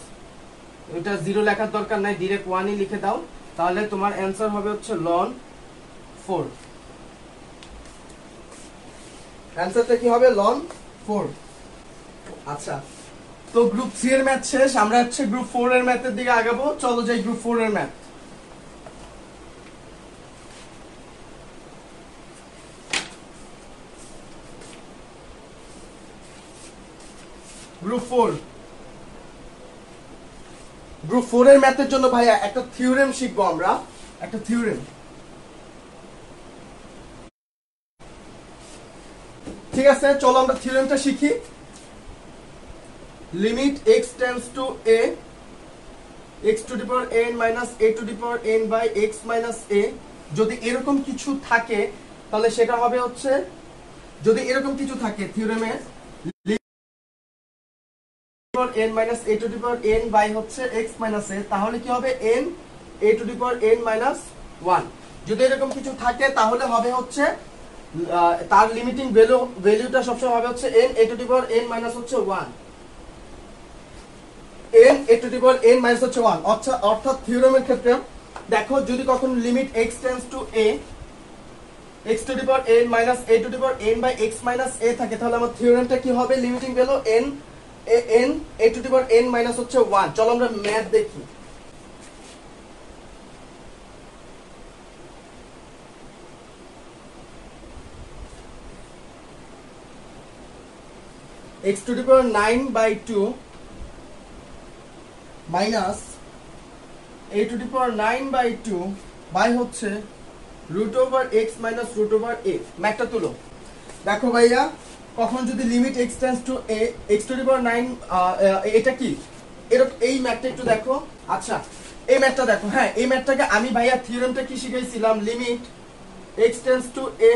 এটা 0 লেখার দরকার নাই, ডাইরেক্ট 1ই লিখে দাও, তাহলে তোমার অ্যানসার হবে হচ্ছে ln 4। অ্যানসারটা কি হবে, ln 4। আচ্ছা, তো গ্রুপ 3 এর ম্যাথ শেষ, আমরা হচ্ছে গ্রুপ 4 এর ম্যাথের দিকে আগাবো। চলো যাই গ্রুপ 4 এর ম্যাথ। গ্রুপ 4 এর ম্যাথের জন্য ভাইয়া একটা থিওরেম শিখবো আমরা, একটা থিওরেম। ঠিক আছে, চলো আমরা থিওরেমটা শিখি। Limit x tends to a x to the power n minus a to the power n by x minus a, যদি এরকম কিছু থাকে তাহলে সেটা হবে হচ্ছে, যদি এরকম কিছু থাকে থিওরেমে n minus a to the power n by হচ্ছে x মাইনাস a, তাহলে কি হবে n a to the power n minus 1। যদি এরকম কিছু থাকে তাহলে হবে হচ্ছে তার লিমিটিং ভ্যালুটা সবসময় হবে হচ্ছে n a to the power n minus হচ্ছে 1, n a to the power n minus হচ্ছে 1। অর্থাৎ থিওরেমের ক্ষেত্রে দেখো, যদি কখনো limit x tends to a x to the power n minus a to the power n by x minus a থাকে, তাহলে আমার থিওরেমটা কি হবে, limiting value n a to the power n minus হচ্ছে 1। চলো আমরা ম্যাথ দেখি। x to the power 9/2 minus a to the power 9/2 by হচ্ছে √x মাইনাস √a। ম্যাথটা তুলো। দেখো ভাইয়া, কখন যদি limit x tends to a x to the power 9, এটা কি এরকম, এই ম্যাথটা একটু দেখো। আচ্ছা, এই ম্যাথটা দেখো, হ্যাঁ এই ম্যাথটাকে আমি ভাইয়া থিওরেমটা কি শিখাইছিলাম, limit x tends to a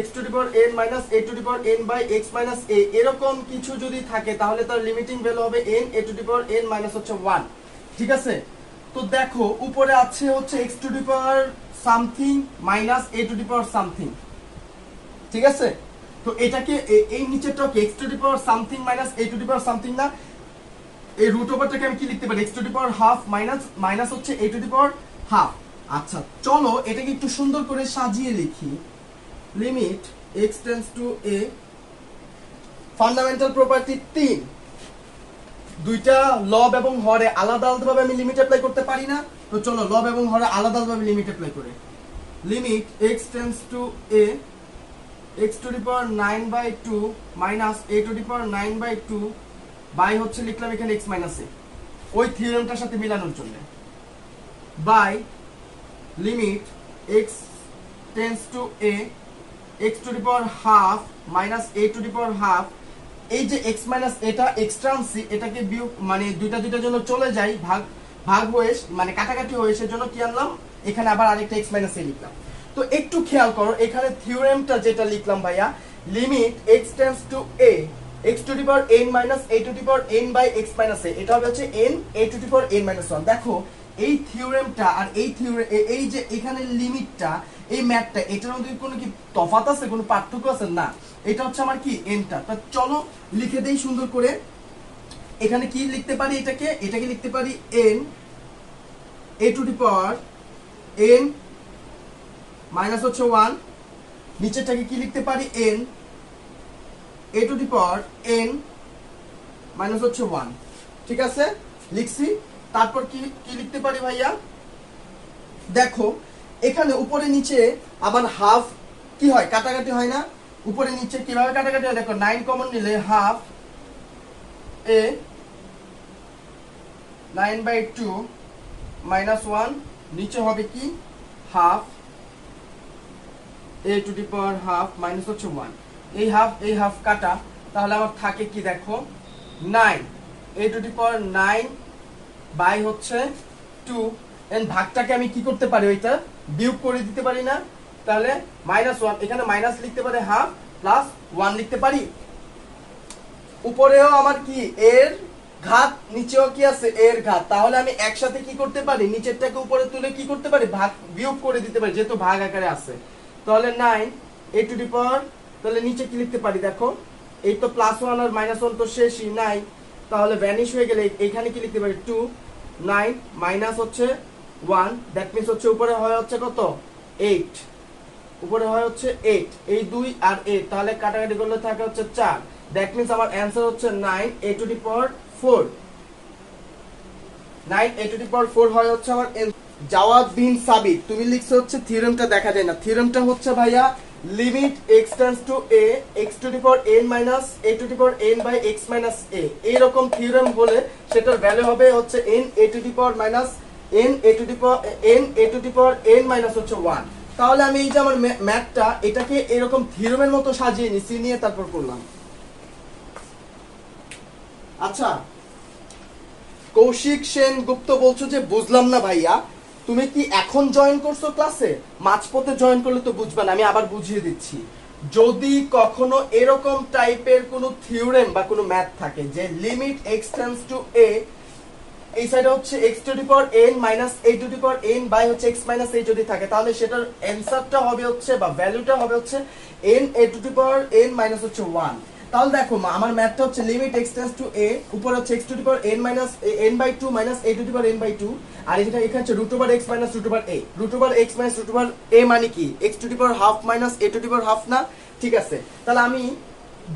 x to the power n minus a to the power n by x minus a, এরকম কিছু যদি থাকে তাহলে তার লিমিটিং ভ্যালু হবে n a to the power n minus হচ্ছে 1। ঠিক আছে, তো দেখো উপরে আছে হচ্ছে x to the power something minus a to the power something. ঠিক আছে, তো এটাকে এই নিচেরটা কি x to the power something minus a to the power something না, এই রুট ওভারটাকে আমি কি লিখতে পারি, x to the power half minus হচ্ছে a to the power half. আচ্ছা, চলো এটাকে একটু সুন্দর করে সাজিয়ে লিখি। Limit x tends to a, fundamental property 3, দুইটা লব এবং হরে আলাদা আলাদাভাবে আমি লিমিট অ্যাপ্লাই করতে পারি না? তো চলো লব এবং হরে আলাদা আলাদাভাবে লিমিট অ্যাপ্লাই করি। Limit x tends to a x to the power 9/2 minus a to the power 9/2 by হচ্ছে লিখলাম এখানে x মাইনাস a ওই থিওরেমটার সাথে মিলানোর জন্য, by limit x tends to a x to the power half minus a to the power half. এই যে x minus এটা এক্সট্রা আনছি, এটাকে বিয়োগ মানে দুইটার জন্য চলে যায়, ভাগ হয়ে মানে কাটাকাটি হয়ে, সেজন্য কি আনলাম এখানে আবার আরেকটা x মাইনাস a লিখলাম। তো একটু খেয়াল করো এখানে থিওরেমটা যেটা লিখলাম ভাইয়া, limit x tends to a x to the power n minus a to the power n by x minus a, এটা হবে হচ্ছে n a to the power n minus 1। দেখো এই থিওরেমটা আর এই যে এখানে লিমিটটা, এই ম্যাথটা, এটার মধ্যে কোনো কি তফাৎ আছে, কোনো পার্থক্য আছে? না, এটা হচ্ছে আমার কি এনটা। তা চলো লিখে দেই সুন্দর করে। এখানে কি লিখতে পারি, এটাকে লিখতে পারি n a to the power n minus হচ্ছে 1, নিচেরটাকে কি লিখতে পারি n a to the power n minus হচ্ছে 1। ঠিক আছে, লিখছি। তারপর কি লিখতে পারি ভাইয়া, দেখো এখানে উপরে নিচে আবার হাফ কি হয়, কাটাকাটি হয় না? উপরে নিচে কিভাবে কাটাকাটি হয় দেখো, 9 কমন নিলে হাফ a 9/2 মাইনাস 1, নিচে হবে কি half a to the power half minus হচ্ছে 1। এই হাফ কাটা, তাহলে আমার থাকে কি দেখো 9 a to the power 9 by হচ্ছে 2, এন্ড ভাগটাকে আমি কি করতে পারি, ওইটা বিয়োগ করে দিতে পারি না? তাহলে মাইনাস 1, এখানে মাইনাস লিখতে পারি হাফ, প্লাস 1 লিখতে পারি। উপরেও আমার কি এর ঘাত, নিচেও কি আছে এর ঘাত, তাহলে আমি একসাথে কি করতে পারি, নিচেরটাকে উপরে তুলে কি করতে পারি, ভাগ বিয়োগ করে দিতে পারি, যেহেতু ভাগ আকারে আছে। তাহলে 9 a টু দি পাওয়ার, তাহলে নিচে কি লিখতে পারি দেখো, এই তো প্লাস 1 আর মাইনাস 1 তো শেষই নাই, তাহলে ভ্যানিশ হয়ে গেলে এখানে কি লিখতে পারি 2 9 মাইনাস হচ্ছে 1, দ্যাট মিন্স হচ্ছে উপরে হয় হচ্ছে কত 8, উপরে হয় হচ্ছে 8, এই 2 আর 8, তাহলে কাটাকাটি করলে থাকে হচ্ছে 4, দ্যাট মিন্স আমার অ্যানসার হচ্ছে 9 a to the power 4। 9 a to the power 4 হয় হচ্ছে আমার জাওয়াদ বিন সাবিত। তুমি লিখছো হচ্ছে থিওরেমটা দেখা যায় না, থিওরেমটা হচ্ছে ভাইয়া limit x tends to a x to the power n minus a to the power n by x minus a, এইরকম থিওরেম বলে সেটার ভ্যালু হবে হচ্ছে n a to the power minus n a to the power n minus হচ্ছে 1। তাহলে আমি এই যে আমার ম্যাথটা, এটাকে এরকম থিওরেমের মতো সাজিয়ে নিছি, নিয়ে তারপর করলাম। আচ্ছা, কৌশিক সেন গুপ্ত বলছো যে বুঝলাম না ভাইয়া, তুমি কি এখন জয়েন করছো ক্লাসে? মাঝপথে জয়েন করলে তো বুঝবে না, আমি আবার বুঝিয়ে দিচ্ছি। যদি কখনো এরকম টাইপের কোনো থিওরেম বা কোনো ম্যাথ থাকে যে limit x tends to a, এই সাইডে হচ্ছে x to the power n minus a to the power n by হচ্ছে x মাইনাস a যদি থাকে, তাহলে সেটার অ্যানসারটা হবে হচ্ছে বা ভ্যালুটা হবে হচ্ছে n a to the power n minus হচ্ছে 1। তাহলে দেখো আমার ম্যাথটা হচ্ছে limit x tends to a, উপরে হচ্ছে x to the power n minus n by 2 minus a to the power n by 2, আর এটা এখানে হচ্ছে root over x minus root over a। Root over x minus root over a মানে কি x to the power half minus a to the power half না? ঠিক আছে, তাহলে আমি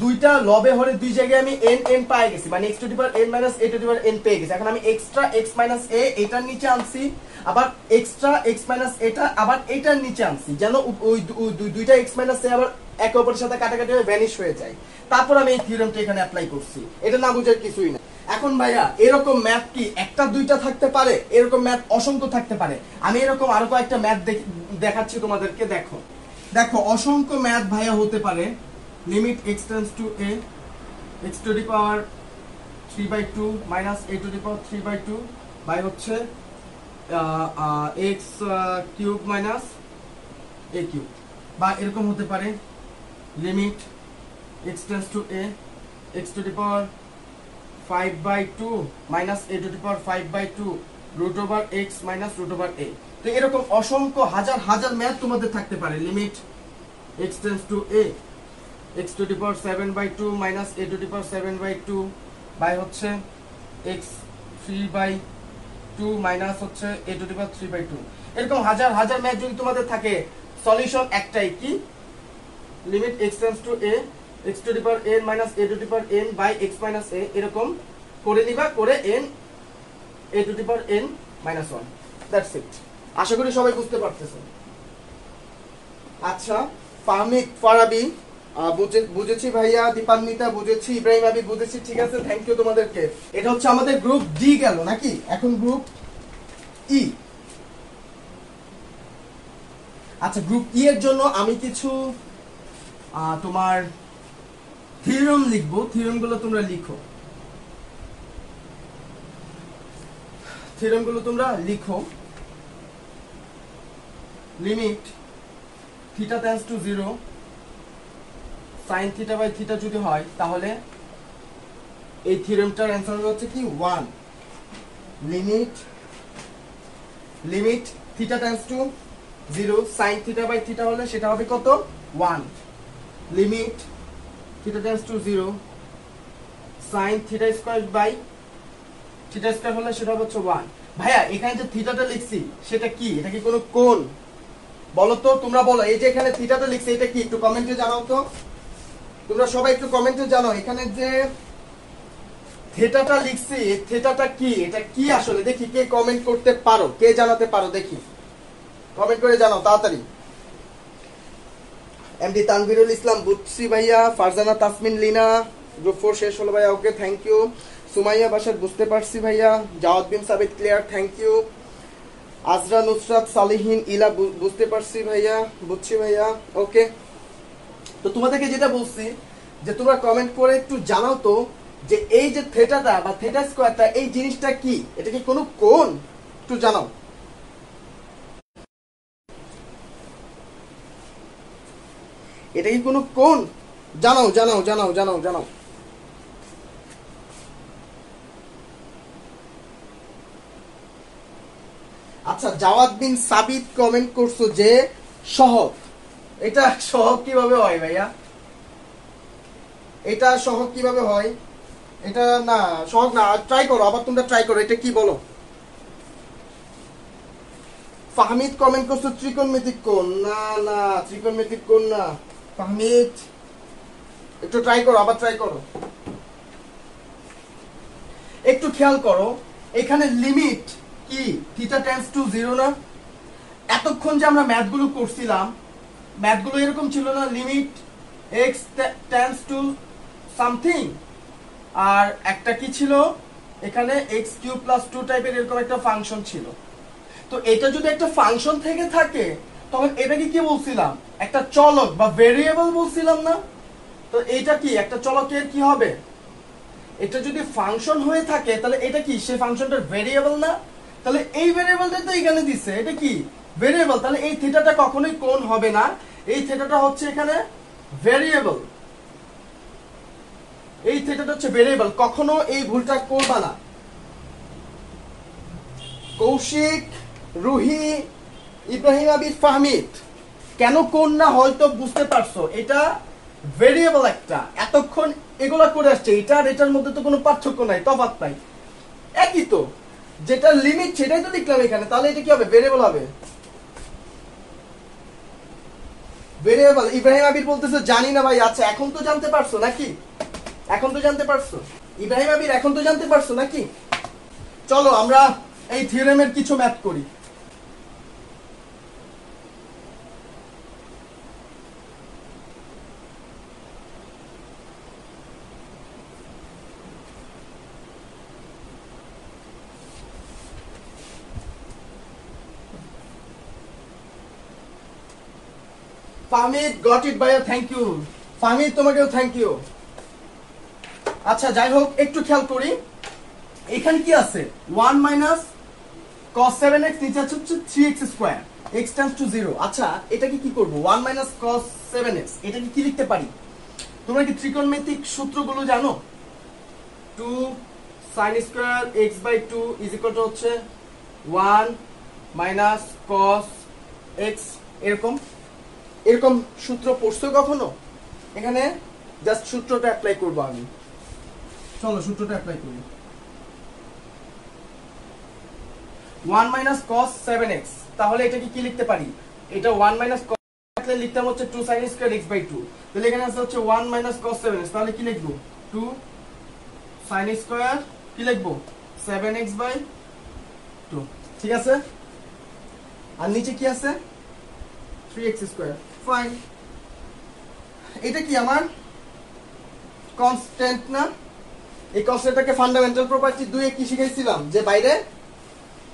দুইটা লবে হরে দুই জায়গায় আমি n পেয়ে গেছি, মানে x to the power n minus a to the power n পেয়ে গেছি। এখন আমি এক্সট্রা x মাইনাস a এটার নিচে আনছি, আবার এক্সট্রা x মাইনাস এটা আবার এটার নিচে আনছি, যেন ওই দুইটা x মাইনাস a আবার একে অপরের সাথে কাটাকাটি হয়ে ভ্যানিশ হয়ে যায়। তারপর আমি এই থিওরেমটা এখানে অ্যাপ্লাই করছি, এটা না বুঝার কিছুই না। এখন ভাইয়া এরকম ম্যাথ কি একটা দুইটা থাকতে পারে? এরকম ম্যাথ অসংখ্য থাকতে পারে। আমি এরকম আরো কয়েকটা ম্যাথ দেখাচ্ছি তোমাদেরকে। দেখো অসংখ্য ম্যাথ ভাইয়া হতে পারে। Limit x tends to a x to the power 3/2 minus a to the power 3/2 by হচ্ছে x cube minus a cube, বা এরকম হতে পারে limit x tends to a x to the power 5/2 minus a to the power 5/2 root over x minus root over a। তো এরকম অসংখ্য হাজার হাজার ম্যাথ তোমাদের থাকতে পারে। Limit x tends to a x to the power 7/2 minus a to the power 7/2 by হচ্ছে x 3/2 minus হচ্ছে a টু দি পাওয়ার 3/2। এরকম হাজার হাজার ম্যাথ যদি তোমাদের থাকে, সলিউশন একটাই, কি limit x tends to a x to the power n minus a to the power n by x minus a, এরকম করে নিবা, করে n a to the power n minus 1, that's it. আশা করি সবাই বুঝতে পারতেছেন। আচ্ছা, ফাহমিদ ফারাবি বুঝেছি ভাইয়া, দীপান্বিতা বুঝেছি, ইব্রাহিম আবিদ বুঝেছি, ঠিক আছে, থ্যাংক ইউ তোমাদেরকে। এটা হচ্ছে আমাদের গ্রুপ ডি গেল নাকি, এখন গ্রুপ ই। আচ্ছা, গ্রুপ ই এর জন্য আমি কিছু তোমার থিওরেম লিখবো, থিওরেম গুলো তোমরা লিখো, থিওরেম গুলো তোমরা লিখো। Limit theta tends to 0 sin theta by theta যদি হয় তাহলে এই থিওরেমটার অ্যানসার হচ্ছে কি 1। Limit theta tends to 0 sin theta by theta হলে সেটা হবে কত 1। Limit theta tends to 0 sin theta square by theta square হলে সেটা হচ্ছে 1। ভাইয়া এখানে যে থিটাটা লিখছি সেটা কি, এটা কি কোনো কোণ? বলো তো, তোমরা বলো, এই যে এখানে থিটাটা লিখছি এটা কি, একটু কমেন্টে জানাও তো, তোমরা সবাই একটু কমেন্টে জানাও এখানে যে থিটাটা লিখছি থিটাটা কি, এটা কি আসলে, দেখি কে কমেন্ট করতে পারো, কে জানাতে পারো, দেখি কমেন্ট করে জানাও তাড়াতাড়ি। এমডি তানভীরুল ইসলাম বুঝছি ভাইয়া, ফারজানা তাসমিন লিনা গ্রুপ 4 শেষ হলো ভাইয়া, ওকে থ্যাংক ইউ। সুমাইয়া বাসার বুঝতে পারছি ভাইয়া, Jawad bin Sabit clear, thank you. Azra Nusrat Salihin Ila বুঝতে পারছি ভাইয়া, বুঝছি ভাইয়া, ওকে। তো তোমাদেরকে যেটা বলছি যে তোমরা কমেন্ট করে একটু জানাও তো যে এই যে থিটাটা বা থিটা স্কয়ারটা এই জিনিসটা কি, এটা কি কোনো কোণ, একটু জানাও। এটা কি কোনো কোণ, জানাও জানাও জানাও জানাও জানাও। আচ্ছা, জাওয়াদ বিন সাবিত কমেন্ট করছো যে সহগ। এটা সহগ কিভাবে হয় ভাইয়া, এটা সহগ কিভাবে হয়? এটা না সহগ না, ট্রাই করো, আবার তোমরা ট্রাই করো, এটা কি বলো। ফাহমিদ কমেন্ট করছো ত্রিকোণমিতিক কোণ, না না ত্রিকোণমিতিক কোণ না ফাহমিদ, একটু ট্রাই করো, আবার ট্রাই করো। একটু খেয়াল করো এখানে লিমিট কি থিটা টেন্ডস টু 0 না? এতক্ষণ যে আমরা ম্যাথগুলো করছিলাম ম্যাথগুলো এরকম ছিল না, limit x tends to something, আর একটা কি ছিল এখানে x³ + 2 টাইপের এরকম একটা ফাংশন ছিল। তো এটা যদি একটা ফাংশন থেকে থাকে তখন এটাকে কি বলছিলাম, একটা চলক বা ভেরিয়েবল বলছিলাম না? তো এটা কি একটা চলকের কি হবে, এটা যদি ফাংশন হয়ে থাকে তাহলে এটা কি সেই ফাংশনটার ভেরিয়েবল না? তাহলে এই ভেরিয়েবলটা তো এখানে দিছে, এটা কি ভেরিয়েবল, তাহলে এই থিটাটা কখনোই কোণ হবে না, এই থিটাটা হচ্ছে এখানে ভেরিয়েবল, এই থিটাটা হচ্ছে ভেরিয়েবল, কখনো এই ভুলটা করবা না। কৌশিক, রুহি, ইব্রাহিম আবিদ, ফাহমিদ কেন কোণ না হয়তো বুঝতে পারছো, এটা ভেরিয়েবল একটা, এতক্ষণ এগুলা করে আসছে, এটা আর এটার মধ্যে তো কোনো পার্থক্য নাই, তফাৎ নাই, একই তো, যেটা লিমিট সেটাই তো লিখলাম এখানে, তাহলে এটা কি হবে ভেরিয়েবল হবে, ভেরিয়েবল। ইব্রাহিম আবির বলতেছে জানি না ভাই, আচ্ছা এখন তো জানতে পারছো নাকি, এখন তো জানতে পারছো ইব্রাহিম আবির, এখন তো জানতে পারছো নাকি? চলো আমরা এই থিওরেমের কিছু ম্যাথ করি। ফাহমিদ গট ইট ভাইয়া, থ্যাংক ইউ ফাহমিদ, তোমাকেও থ্যাংক ইউ। আচ্ছা যাই হোক, একটু খেয়াল করি এখানে কি আছে 1 - cos 7x, নিচে আছে হচ্ছে 3x², x টেন্ডস টু 0। আচ্ছা এটাকে কি করব, 1 - cos 7x, এটাকে কি লিখতে পারি? তোমরা কি ত্রিকোণমিতিক সূত্রগুলো জানো? 2 sin² x/2 হচ্ছে 1 - cos x, এরকম এরকম সূত্র পড়ছো কখনো? এখানে জাস্ট সূত্রটা অ্যাপ্লাই করব আমি, চলো সূত্রটা অ্যাপ্লাই করি। 1 - cos 7x, তাহলে এটাকে কি লিখতে পারি? এটা 1 - cos থাকলে লিখতাম হচ্ছে 2 sin² x/2, তাহলে এখানে আছে হচ্ছে 1 - cos 7x, তাহলে কি লিখবো 2 sin² কি লিখবো 7x/2 ঠিক আছে আর নিচে কি আছে 3x²। ফাইন এটা কি আমার কনস্ট্যান্ট না এই কনস্ট্যান্টটাকে ফান্ডামেন্টাল প্রপার্টি 2 এ কি শিখাইছিলাম যে বাইরে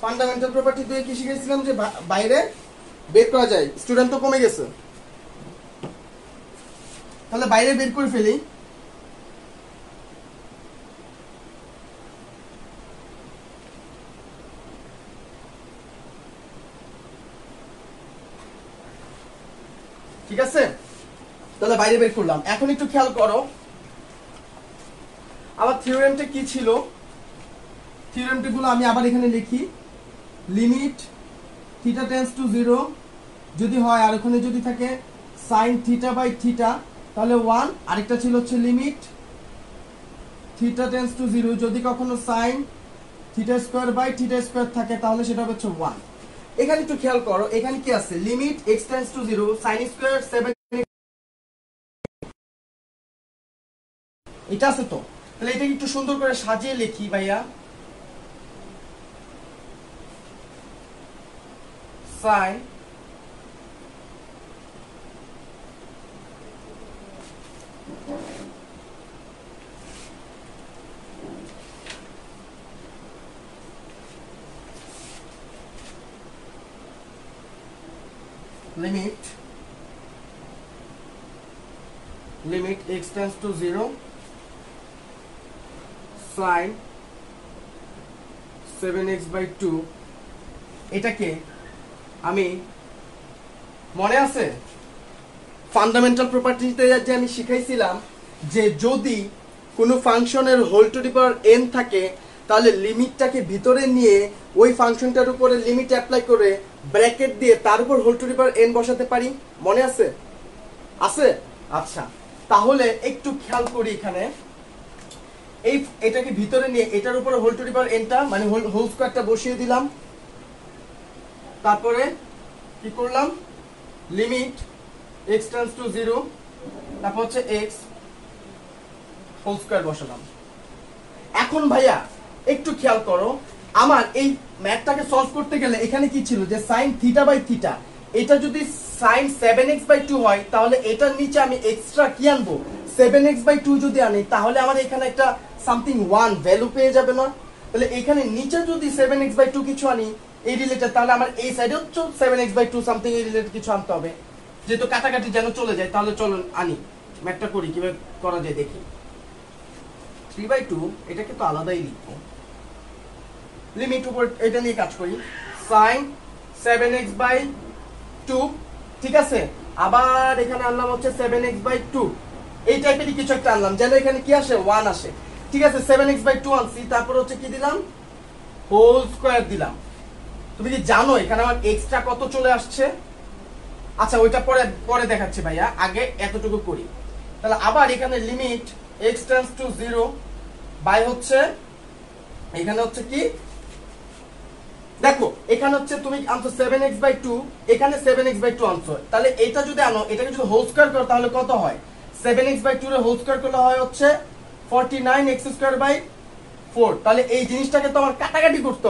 ফান্ডামেন্টাল প্রপার্টি 2 এ কি শিখাইছিলাম যে বাইরে বের করা যায় স্টুডেন্ট তো কমে গেছে তাহলে বাইরে বের করে ফেলি ঠিক আছে তাহলে বাইরে বের করলাম এখন একটু খেয়াল করো আবার থিওরেমটা কি ছিল থিওরেমটা গুলো আমি আবার এখানে লিখি লিমিট থিটা টেন্ডস টু 0 যদি হয় আর ওখানে যদি থাকে sin θ/θ তাহলে 1 আরেকটা ছিল হচ্ছে লিমিট থিটা টেন্ডস টু 0 যদি কখনো sin θ²/θ² থাকে তাহলে সেটা হচ্ছে 1 এখানে একটু খেয়াল করো এখানে কি আছে limit x tends to 0 sin square 7 এটা আছে তো তাহলে এটাকে একটু সুন্দর করে সাজিয়ে লিখি ভাইয়া sin limit x tends to 0 sin 7x/2 এটাকে আমি মনে আছে ফান্ডামেন্টাল প্রপার্টিতে যে আমি শিখাইছিলাম যে যদি কোনো ফাংশনের whole to the power n থাকে তাহলে লিমিটটাকে ভিতরে নিয়ে ওই ফাংশনটার উপরে লিমিট অ্যাপ্লাই করে ব্র্যাকেট দিয়ে তার উপর whole to the power n বসাতে পারি মনে আছে আছে আচ্ছা তাহলে একটু খেয়াল করি এখানে এটাকে ভিতরে নিয়ে এটার উপরে whole to the power n টা মানে হোল স্কয়ারটা বসিয়ে দিলাম তারপরে কি করলাম লিমিট x টেন্ডস টু 0 তারপর হচ্ছে x হোল স্কয়ার বসালাম এখন ভাইয়া একটু খেয়াল করো আমার এই ম্যাথটাকে সলভ করতে গেলে এখানে কি ছিল যে sin θ/θ এটা যদি sin 7x/2 হয় তাহলে এটার নিচে আমি এক্সট্রা কি আনবো 7x/2 যদি আনি তাহলে আমার এখানে একটা সামথিং 1 ভ্যালু পেয়ে যাবে না তাহলে এখানে নিচে যদি 7x/2 কিছু আনি এই রিলেটেড তাহলে আমার এই সাইডেও 7x/2 সামথিং এই রিলেটেড কিছু আনতে হবে যেহেতু কাটাকাটি যেন চলে যায় তাহলে চলো আনি ম্যাথটা করি কিভাবে করা যায় দেখি 3/2 এটাকে তো আলাদাই লিখবো লিমিট উপর এটা নিয়ে কাজ করি sin 7x/2 ঠিক আছে আবার এখানে আনলাম হচ্ছে 7x/2 এই টাইপেরই কিছু একটা আনলাম যেন এখানে কি আসে 1 আসে ঠিক আছে 7x/2 আনছি তারপর হচ্ছে কি দিলাম হোল স্কয়ার দিলাম তুমি কি জানো এখানে আমার এক্সট্রা কত চলে আসছে আচ্ছা ওইটা পরে দেখাচ্ছি ভাইয়া আগে এতটুকু করি তাহলে আবার এখানে limit x tends to 0 by হচ্ছে এখানে হচ্ছে কি দেখো এখানে হচ্ছে তুমি আনছো 7x/2 এখানে 7x/2 আনছো তাহলে এটা যদি আনো এটাকে যদি হোল স্কয়ার করো তাহলে কত হয় 7x/2 এর হোল স্কয়ার করলে হয় হচ্ছে 49x²/4 তাহলে এই জিনিসটাকে তো আমার কাটাকাটি করতে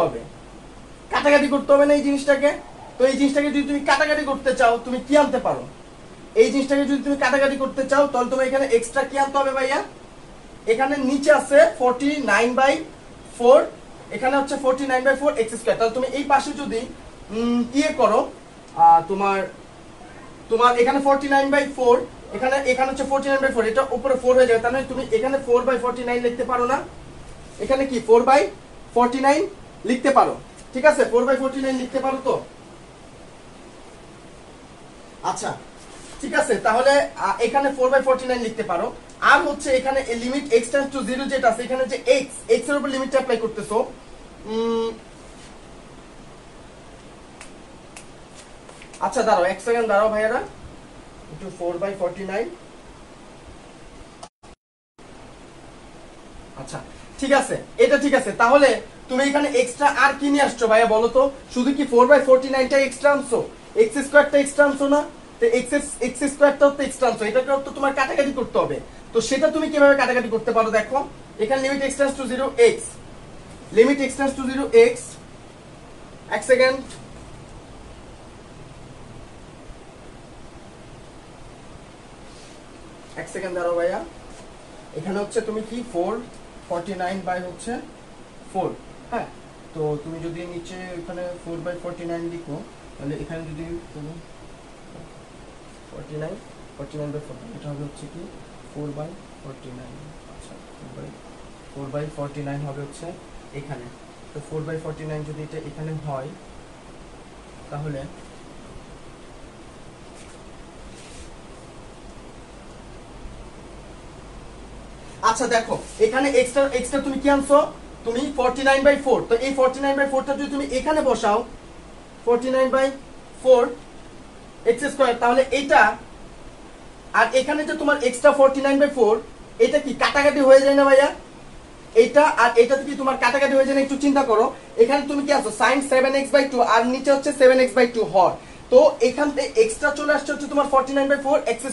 হবে না এই জিনিসটাকে তো এই জিনিসটাকে যদি তুমি কাটাকাটি করতে চাও তুমি কি আনতে পারো এই জিনিসটাকে যদি তুমি কাটাকাটি করতে চাও তাহলে তোমার এখানে এক্সট্রা কি আনতে হবে ভাইয়া এখানে নিচে আছে 49/4 এখানে হচ্ছে 49/4 x² তাহলে তুমি এই পাশে যদি ইয়ে করো তোমার এখানে 49/4 এখানে হচ্ছে 49/4 এটা উপরে 4 হয়ে যাবে তাহলে তুমি এখানে 4/49 লিখতে পারো না এখানে কি 4/49 লিখতে পারো ঠিক আছে 4/49 লিখতে পারো তো আচ্ছা ঠিক আছে তাহলে এখানে 4/49 লিখতে পারো আর হচ্ছে এখানে লিমিট x টেন্ডস টু 0 যেটা আছে এখানে যে x এর উপর লিমিটটা অ্যাপ্লাই করতেছো আচ্ছা দাঁড়াও এক সেকেন্ড দাঁড়াও ভাইয়ারা একটু 4/49 আচ্ছা ঠিক আছে এটা ঠিক আছে তাহলে তুমি এখানে এক্সট্রা আর কি নিয়ে আসছো ভাইয়া বলো তো শুধু কি 4/49 টা এক্সট্রা আনছো x² টা এক্সট্রা আনছো না তো x² টা তো এক্সট্রা আনছো এটাকে তো তোমার কাটাকাটি করতে হবে তো সেটা তুমি কিভাবে কাটাকাটি করতে পারো দেখো এখানে limit x tends to 0 x limit x tends to 0 x, এক সেকেন্ড, এক সেকেন্ড দাঁড়াও ভাইয়া। এখানে হচ্ছে তুমি কি 449 বাই হচ্ছে 4, হ্যাঁ। তো তুমি যদি নিচে এখানে 4/49 লিখো, তাহলে এখানে যদি 49 49/4, এটা হবে হচ্ছে কি 4/49। আচ্ছা, 4/49 হবে হচ্ছে এখানে। তো 4/49 যদি এটা এখানে হয়, তাহলে আচ্ছা দেখো এখানে এক্সট্রা তুমি কি আনছো, তুমি 49/4। তো এই 49/4টা যদি তুমি এখানে বসাও, 49/4 x², তাহলে এটা আর এখানে যে তোমার এক্সট্রা 49/4, এটা কি কাটাকাটি হয়ে যায় না ভাইয়া? এটা আর এটা কি তোমার কাটাকাটি হয়ে যায় না? একটু চিন্তা করো, এখানে তুমি কি আছো sin 7x/2 আর নিচে হচ্ছে 7x/2 হর। তো এখান থেকে এক্সট্রা চলে আসছে হচ্ছে তোমার 49/4 x²।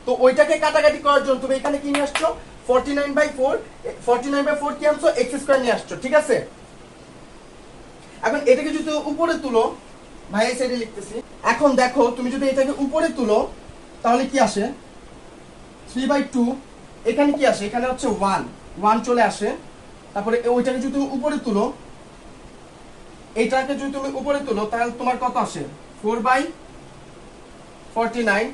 তো ওইটাকে কাটাকাটি করার জন্য তুমি এখানে কি নিয়ে আসছো, 49/4 কি আনছো, x² নিয়ে আসছো, ঠিক আছে। এখন এটাকে যদি উপরে তুলো, ভাই এই সাইডে লিখতেছি। এখন দেখো তুমি যদি এটাকে উপরে তুলো, তাহলে কি আসে 3/2, এখানে কি আসে, এখানে হচ্ছে 1 চলে আসে। তারপরে ওইটাকে যদি তুমি উপরে তুলো, এইটাকে যদি তুমি উপরে তুলো, তাহলে তোমার কত আসে 4/49,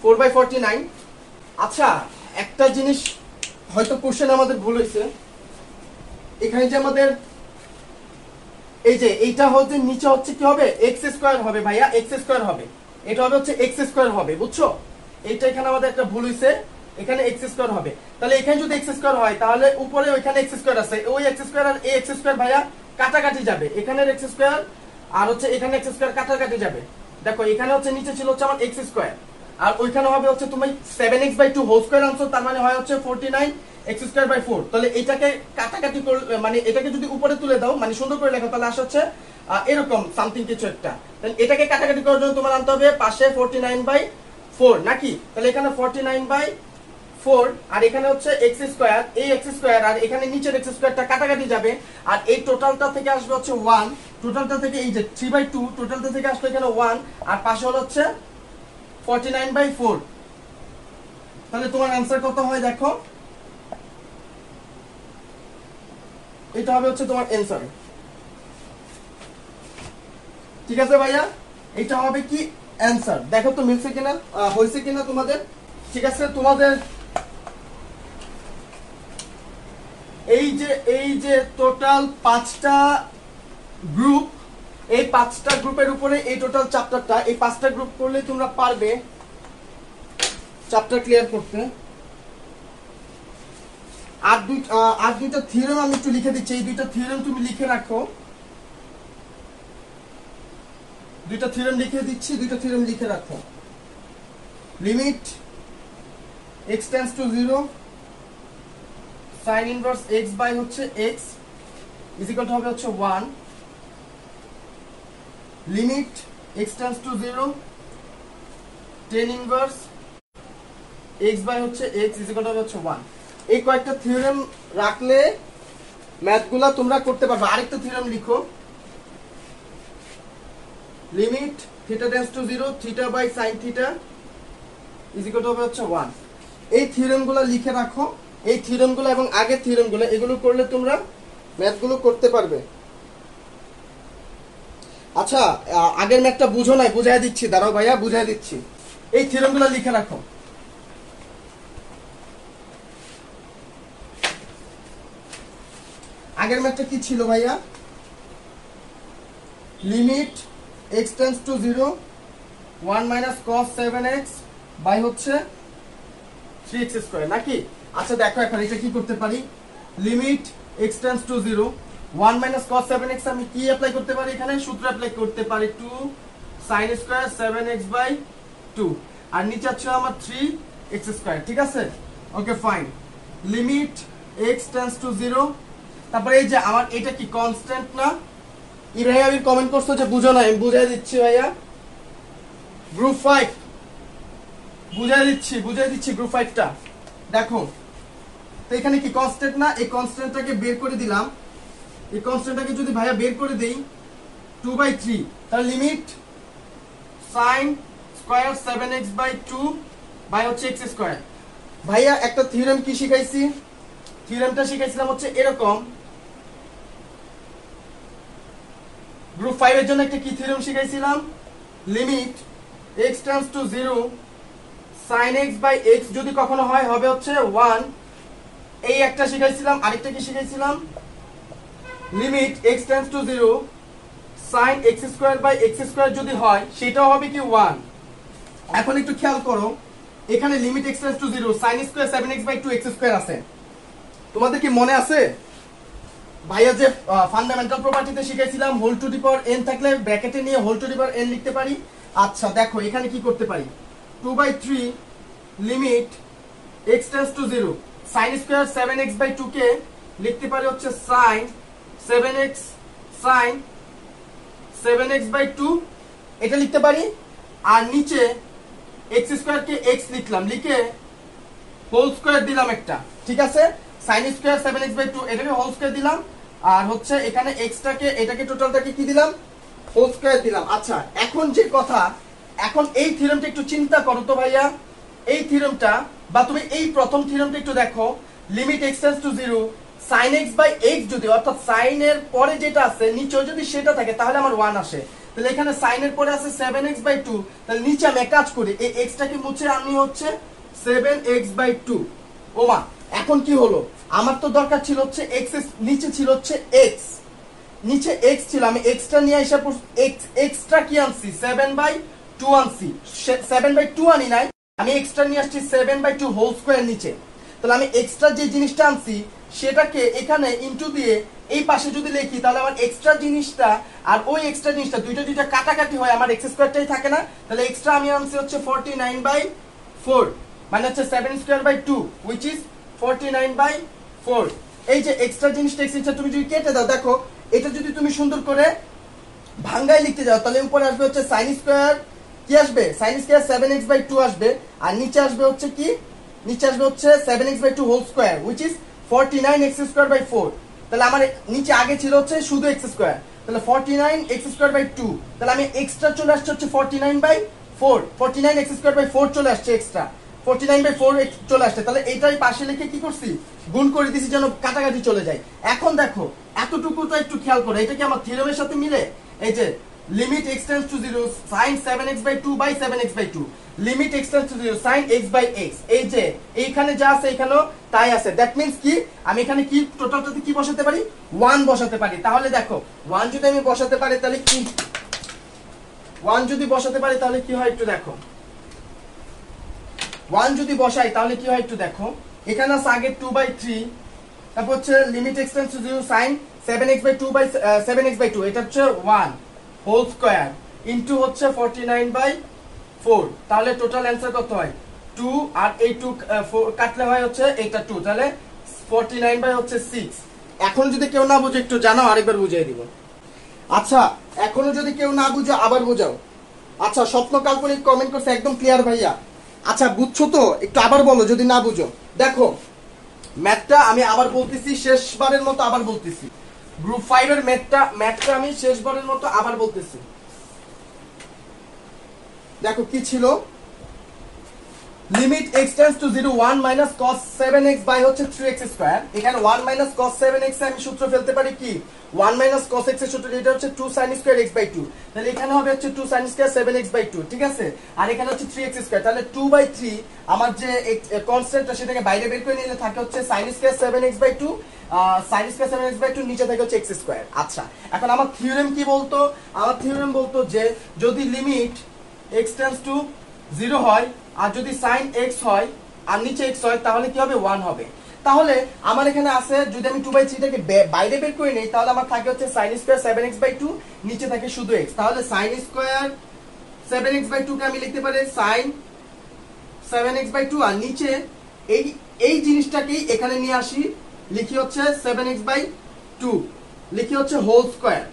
4/49। আচ্ছা একটা জিনিস হয়তো কোশ্চেন আমাদের ভুল হয়েছে, এখানে যে আমাদের এই যে এইটা হচ্ছে নিচে হচ্ছে কি হবে, x² হবে ভাইয়া, x² হবে, এটা হবে হচ্ছে x² হবে, বুঝছো? এইটা এখানে আমাদের একটা ভুল হইছে, এখানে x² হবে। তাহলে এখানে যদি x² হয়, তাহলে উপরে ওইখানে x² আছে, ওই x² আর এই x² ভাইয়া কাটাকাটি যাবে, এখানের x² আর হচ্ছে এখানে x² কাটাকাটি যাবে। দেখো এখানে হচ্ছে নিচে ছিল হচ্ছে আমার x², আর ওইখানে হবে হচ্ছে তুমি 7x/2 হোল স্কয়ার আনছো, তার মানে হয় হচ্ছে 49 x²/4। তাহলে এটাকে কাটাকাটি করলে, মানে এটাকে যদি উপরে তুলে দাও, মানে সুন্দর করে লেখো, তাহলে আসে হচ্ছে এরকম সামথিং কিছু একটা। তাহলে এটাকে কাটাকাটি করার জন্য তোমার আনতে হবে পাশে 49/4 নাকি, তাহলে এখানে 49/4 আর এখানে হচ্ছে x², এই x² আর এখানে নিচের x²টা কাটাকাটি যাবে, আর এই টোটালটা থেকে আসবে হচ্ছে 1, টোটালটা থেকে এই যে 3/2 টোটালটা থেকে আসবে এখানে 1, আর পাশে হলো হচ্ছে 49/4। তাহলে তোমার অ্যান্সার কত হয় দেখো, এটা হবে হচ্ছে তোমার অ্যান্সার, ঠিক আছে ভাইয়া? এটা হবে কি অ্যান্সার, দেখো তো মিলছে কিনা, হয়েছে কিনা তোমাদের, ঠিক আছে। তোমাদের এই যে টোটাল 5টা গ্রুপ, এই 5টা গ্রুপের উপরে এই টোটাল চ্যাপ্টারটা, এই 5টা গ্রুপ করলে তোমরা পারবে চ্যাপ্টার ক্লিয়ার করতে। আর দুইটা থিওরেম আমি একটু লিখে দিচ্ছি, এই দুইটা থিওরেম তুমি লিখে রাখো, দুইটা থিওরেম লিখে দিচ্ছি, দুইটা থিওরেম লিখে রাখো। Limit x tends to 0 sin inverse x by হচ্ছে x ইজ ইকুয়াল টু হবে হচ্ছে 1, limit x tends to 0 tan inverse x by হচ্ছে x ইজ ইকুয়াল টু হবে হচ্ছে 1। এই কয়েকটা থিওরেম রাখলে ম্যাথগুলা তোমরা করতে পারবে। আরেকটা থিওরেম লিখো, limit theta tends to 0 theta by sin theta is equal to হবে হচ্ছে 1। এই থিওরেমগুলো লিখে রাখো, এই থিওরেমগুলো এবং আগের থিওরেমগুলো, এগুলো করলে তোমরা ম্যাথগুলো করতে পারবে। আচ্ছা আগের ম্যাথটা বুঝো নাই, বুঝাই দিচ্ছি, দাঁড়াও ভাইয়া বুঝাই দিচ্ছি। এই থিওরেমগুলো লিখে রাখো। আগের ম্যাথটা কি ছিল ভাইয়া, limit x tends to 0 1 minus cos 7x by হচ্ছে 3x² নাকি। আচ্ছা দেখো এখন এটা কি করতে পারি, limit x tends to 0 1 minus cos 7x আমি কি অ্যাপ্লাই করতে পারি, এখানে সূত্র অ্যাপ্লাই করতে পারি 2 sin স্কয়ার 7x বাই 2, আর নিচে আছে আমার 3x², ঠিক আছে। Okay fine, limit x tends to 0, তারপরে এই যে আমার এটা কি কনস্ট্যান্ট না, ইব্রাহিম আবির কমেন্ট করছো যে বুঝো না, আমি বুঝাই দিচ্ছি ভাইয়া। গ্রুপ 5 বুঝাই দিচ্ছি গ্রুপ 5টা দেখো, তো এখানে কি কনস্ট্যান্ট না, এই কনস্ট্যান্টটাকে বের করে দিলাম। এই কনস্ট্যান্টটাকে যদি ভাইয়া বের করে দেই 2/3, তাহলে limit sin square 7x/2 by হচ্ছে x স্কয়ার। ভাইয়া একটা থিওরেম কি শিখাইছি, থিওরেমটা শিখাইছিলাম হচ্ছে এরকম। গ্রুপ 5 এর জন্য একটা কি থিওরেম শিখাইছিলাম, limit x tends to 0 sin x/x যদি কখনো হয় হবে হচ্ছে 1। এই একটা শিখাইছিলাম। আরেকটা কি শিখাইছিলাম, limit x tends to 0 sin x² যদি হয় সেটাও হবে কি 1। এখন একটু খেয়াল করো, এখানে limit x tends to 0 sin square 7x/2 x² আছে। তোমাদের কি মনে আছে ভাইয়া যে ফান্ডামেন্টাল প্রপার্টিতে শিখাইছিলাম whole to the power n থাকলে ব্র্যাকেটে নিয়ে whole to the power n লিখতে পারি? আচ্ছা দেখো এখানে কি করতে পারি, 2/3 limit x tends to 0 sin square 7x/2 কে লিখতে পারি হচ্ছে sin 7x/2 এটা লিখতে পারি। আর নিচে x² কে x লিখলাম, লিখে হোল স্কয়ার দিলাম একটা, ঠিক আছে? sin স্কয়ার 7x/2 এটাকে হোল স্কয়ার দিলাম, আর হচ্ছে এখানে x টাকে এটাকে টোটালটাকে কি দিলাম, হোল স্কয়ার দিলাম। আচ্ছা এখন যে কথা, এখন এই থিওরেমটা একটু চিন্তা করো তো ভাইয়া, এই থিওরেমটা বা তুমি এই প্রথম থিওরেমটা একটু দেখো, limit x tends to 0 sin x/x যদি অর্থাৎ sin এর পরে যেটা আছে নিচেও যদি সেটা থাকে তাহলে আমার 1 আসে। তাহলে এখানে sin এর পরে আছে 7x/2, তাহলে নিচে আমি এক কাজ করি, এই x টাকে মুছে আনি হচ্ছে 7x/2। ওমা এখন কি হলো, আমার তো দরকার ছিল হচ্ছে x নিচে ছিল হচ্ছে x, নিচে x ছিল, আমি x টা নিয়ে এসে x টা কি আনছি 7/2 আনছি, 7/2 আনি নাই, আমি x টা নিয়ে আসছি 7/2 হোল স্কয়ার নিচে। তাহলে আমি এক্সট্রা যে জিনিসটা আনছি সেটাকে এখানে ইনটু দিয়ে এই পাশে যদি লিখি তাহলে আমার এক্সট্রা জিনিসটা আর ওই এক্সট্রা জিনিসটা দুইটা কাটাকাটি হয়, আমার x স্কয়ারটাই থাকে না। তাহলে এক্সট্রা আমি আনছি হচ্ছে 49/4 মানে হচ্ছে 7/2 which is 49/4। এই যে এক্সট্রা জিনিসটা এক্সট্রা তুমি যদি কেটে দাও, দেখো এটা যদি তুমি সুন্দর করে ভাঙ্গায় লিখতে যাও তাহলে উপরে আসবে হচ্ছে sin স্কয়ার, কি আসবে sin স্কয়ার 7x/2 আসবে, আর নিচে আসবে হচ্ছে কি, নিচে আসবে হচ্ছে 7x/2 whole square which is 49x²/4। তাহলে আমার নিচে আগে ছিল হচ্ছে শুধু x², তাহলে 49x²/2, তাহলে আমি এক্সট্রা চলে আসছে হচ্ছে 49/4, 49x²/4 চলে আসছে এক্সট্রা, 49/4 চলে আসছে। তাহলে এইটাই পাশে লিখে কি করছি, গুণ করে দিছি যেন কাটাকাটি চলে যায়। এখন দেখো এতটুকু তো একটু খেয়াল করো, এটা কি আমার থিওরেমের সাথে মিলে? এই যে limit x tends to 0 sin 7x/2 by 7x/2, limit x tends to 0 sin x/x, এই যে এইখানে যা আছে এখানেও তাই আছে। দ্যাট মিন্স কি আমি এখানে কি টোটালটাতে কি বসাতে পারি, 1 বসাতে পারি। তাহলে দেখো 1 যদি আমি বসাতে পারি তাহলে কি, 1 যদি বসাতে পারি তাহলে কি হয় একটু দেখো, 1 যদি বসাই তাহলে কি হয় একটু দেখো, এখানে আছে আগে 2/3, তারপর হচ্ছে limit x tends to 0 sin 7x/2 by 7x/2, এটা হচ্ছে 1 হোল স্কয়ার ইনটু হচ্ছে 49/4। তাহলে টোটাল অ্যানসার কত হয় 2, আর এই 2 কাটলে হয় হচ্ছে এটা 2, তাহলে 49/6। এখন যদি কেউ না বুঝে একটু জানাও, আরেকবার বুঝিয়ে দিব। আচ্ছা এখনো যদি কেউ না বুঝে আবার বোঝাও। আচ্ছা স্বপ্ন কাল্পনিক কমেন্ট করছে একদম ক্লিয়ার ভাইয়া। আচ্ছা বুঝছো তো, একটু আবার বলো যদি না বুঝো। দেখো ম্যাথটা আমি আবার বলতেছি, শেষবারের মতো আবার বলতেছি, গ্রুপ 5 এর ম্যাথটা আমি শেষবারের মতো আবার বলতেছি। দেখো কি ছিল, limit x tends to 0 1 minus cos 7x by হচ্ছে 3x স্কয়ার। এখানে 1 মাইনাস cos 7x এ আমি সূত্র ফেলতে পারি কি, 1 মাইনাস cos x এর সূত্র এটা হচ্ছে 2 sin স্কয়ার x/2, তাহলে এখানে হবে হচ্ছে 2 sin স্কয়ার 7x/2, ঠিক আছে? আর এখানে হচ্ছে 3x স্কয়ার, তাহলে 2/3 আমার যে কনস্ট্যান্টটা সেটাকে বাইরে বের করে নিলে থাকে হচ্ছে sin square 7x/2, sin square 7x/2 নিচে থাকে হচ্ছে x স্কয়ার। আচ্ছা এখন আমার থিওরেম কি বলতো, আমার থিওরেম বলতো যে যদি লিমিট x টেন্ডস টু 0 হয় আর যদি sin x হয় আর নিচে x হয় তাহলে কি হবে 1 হবে। তাহলে আমার এখানে আছে যদি আমি 2/3 টাকে বাইরে বের করে নেই তাহলে আমার থাকে হচ্ছে sin স্কয়ার 7x/2, নিচে থাকে শুধু x, তাহলে sin স্কয়ার 7x/2 কে আমি লিখতে পারি sin 7x/2, আর নিচে এই জিনিসটাকেই এখানে নিয়ে আসি, লিখি হচ্ছে 7x/2, লিখি হচ্ছে হোল স্কয়ার,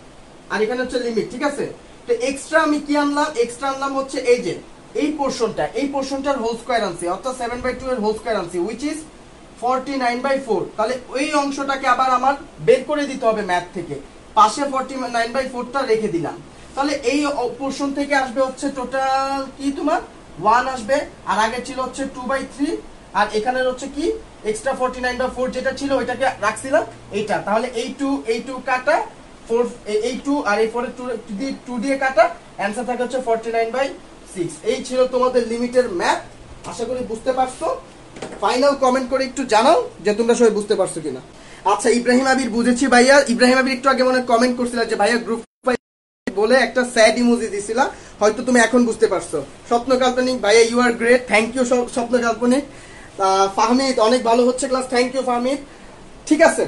আর এখানে হচ্ছে লিমিট, ঠিক আছে? তো এক্সট্রা আমি কি আনলাম, এক্সট্রা আনলাম হচ্ছে এই যে এই পোরশনটার হোল স্কয়ার আনছি, অর্থাৎ 7/2 এর হোল স্কয়ার আনছি which is 49/4, তাহলে ওই অংশটাকে আবার আমার বের করে দিতে হবে ম্যাথ থেকে, পাশে 49/4টা রেখে দিলাম। তাহলে এই পোরশন থেকে আসবে হচ্ছে টোটাল কি তোমার 1 আসবে, আর আগে ছিল হচ্ছে 2/3, আর এখানে হচ্ছে কি এক্সট্রা 49/4 যেটা ছিল ওইটাকে রাখছিলাম এইটা। তাহলে এই 2 কাটা 4, এই 2 আর এই 4 এর 2 দিয়ে কাটা, অ্যানসার থাকে হচ্ছে 49/6। এই ছিল তোমাদের লিমিটের ম্যাথ। আশা করি বুঝতে পারছো। ফাইনাল কমেন্ট করে একটু জানাও যে তোমরা সবাই বুঝতে পারছো কিনা। আচ্ছা ইব্রাহিম আবির, বুঝেছি ভাইয়া। ইব্রাহিম আবির একটু আগে মনে কমেন্ট করছিল যে ভাইয়া গ্রুপ বলে একটা স্যাড ইমোজি দিছিলা, হয়তো তুমি এখন বুঝতে পারছো। স্বপ্ন কাল্পনিক ভাইয়া, you are great, thank you Swapno Kalponik. Fahmid অনেক ভালো হচ্ছে ক্লাস, থ্যাংক ইউ ফাহমিদ। ঠিক আছে,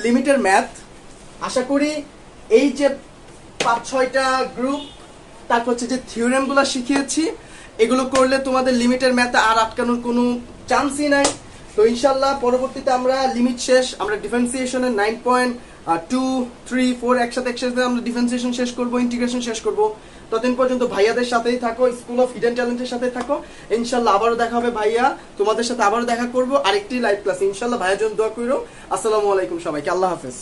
লিমিটের ম্যাথ আশা করি এই যে 5-6টা গ্রুপ, তারপর হচ্ছে যে থিওরেম গুলো শিখিয়েছি, এগুলো করলে তোমাদের লিমিটের ম্যাথে আর আটকানোর কোনো চান্সই নাই। তো ইনশাল্লাহ পরবর্তীতে আমরা লিমিট শেষ, আমরা ডিফারেন্সিয়েশনের 9.2, 3, 4 একসাথে আমরা ডিফারেন্সিয়েশন শেষ করব, ইন্টিগ্রেশন শেষ করব। ততদিন পর্যন্ত ভাইয়াদের সাথেই থাকো, স্কুল অফ হিডেন ট্যালেন্টের সাথে থাকো। ইনশাল্লাহ আবারও দেখা হবে ভাইয়া, তোমাদের সাথে আবারও দেখা করবো আরেকটি লাইভ ক্লাস। ইনশাল্লাহ ভাইয়ার জন্য দোয়া করো। আসসালামু আলাইকুম সবাইকে, আল্লাহ হাফেজ।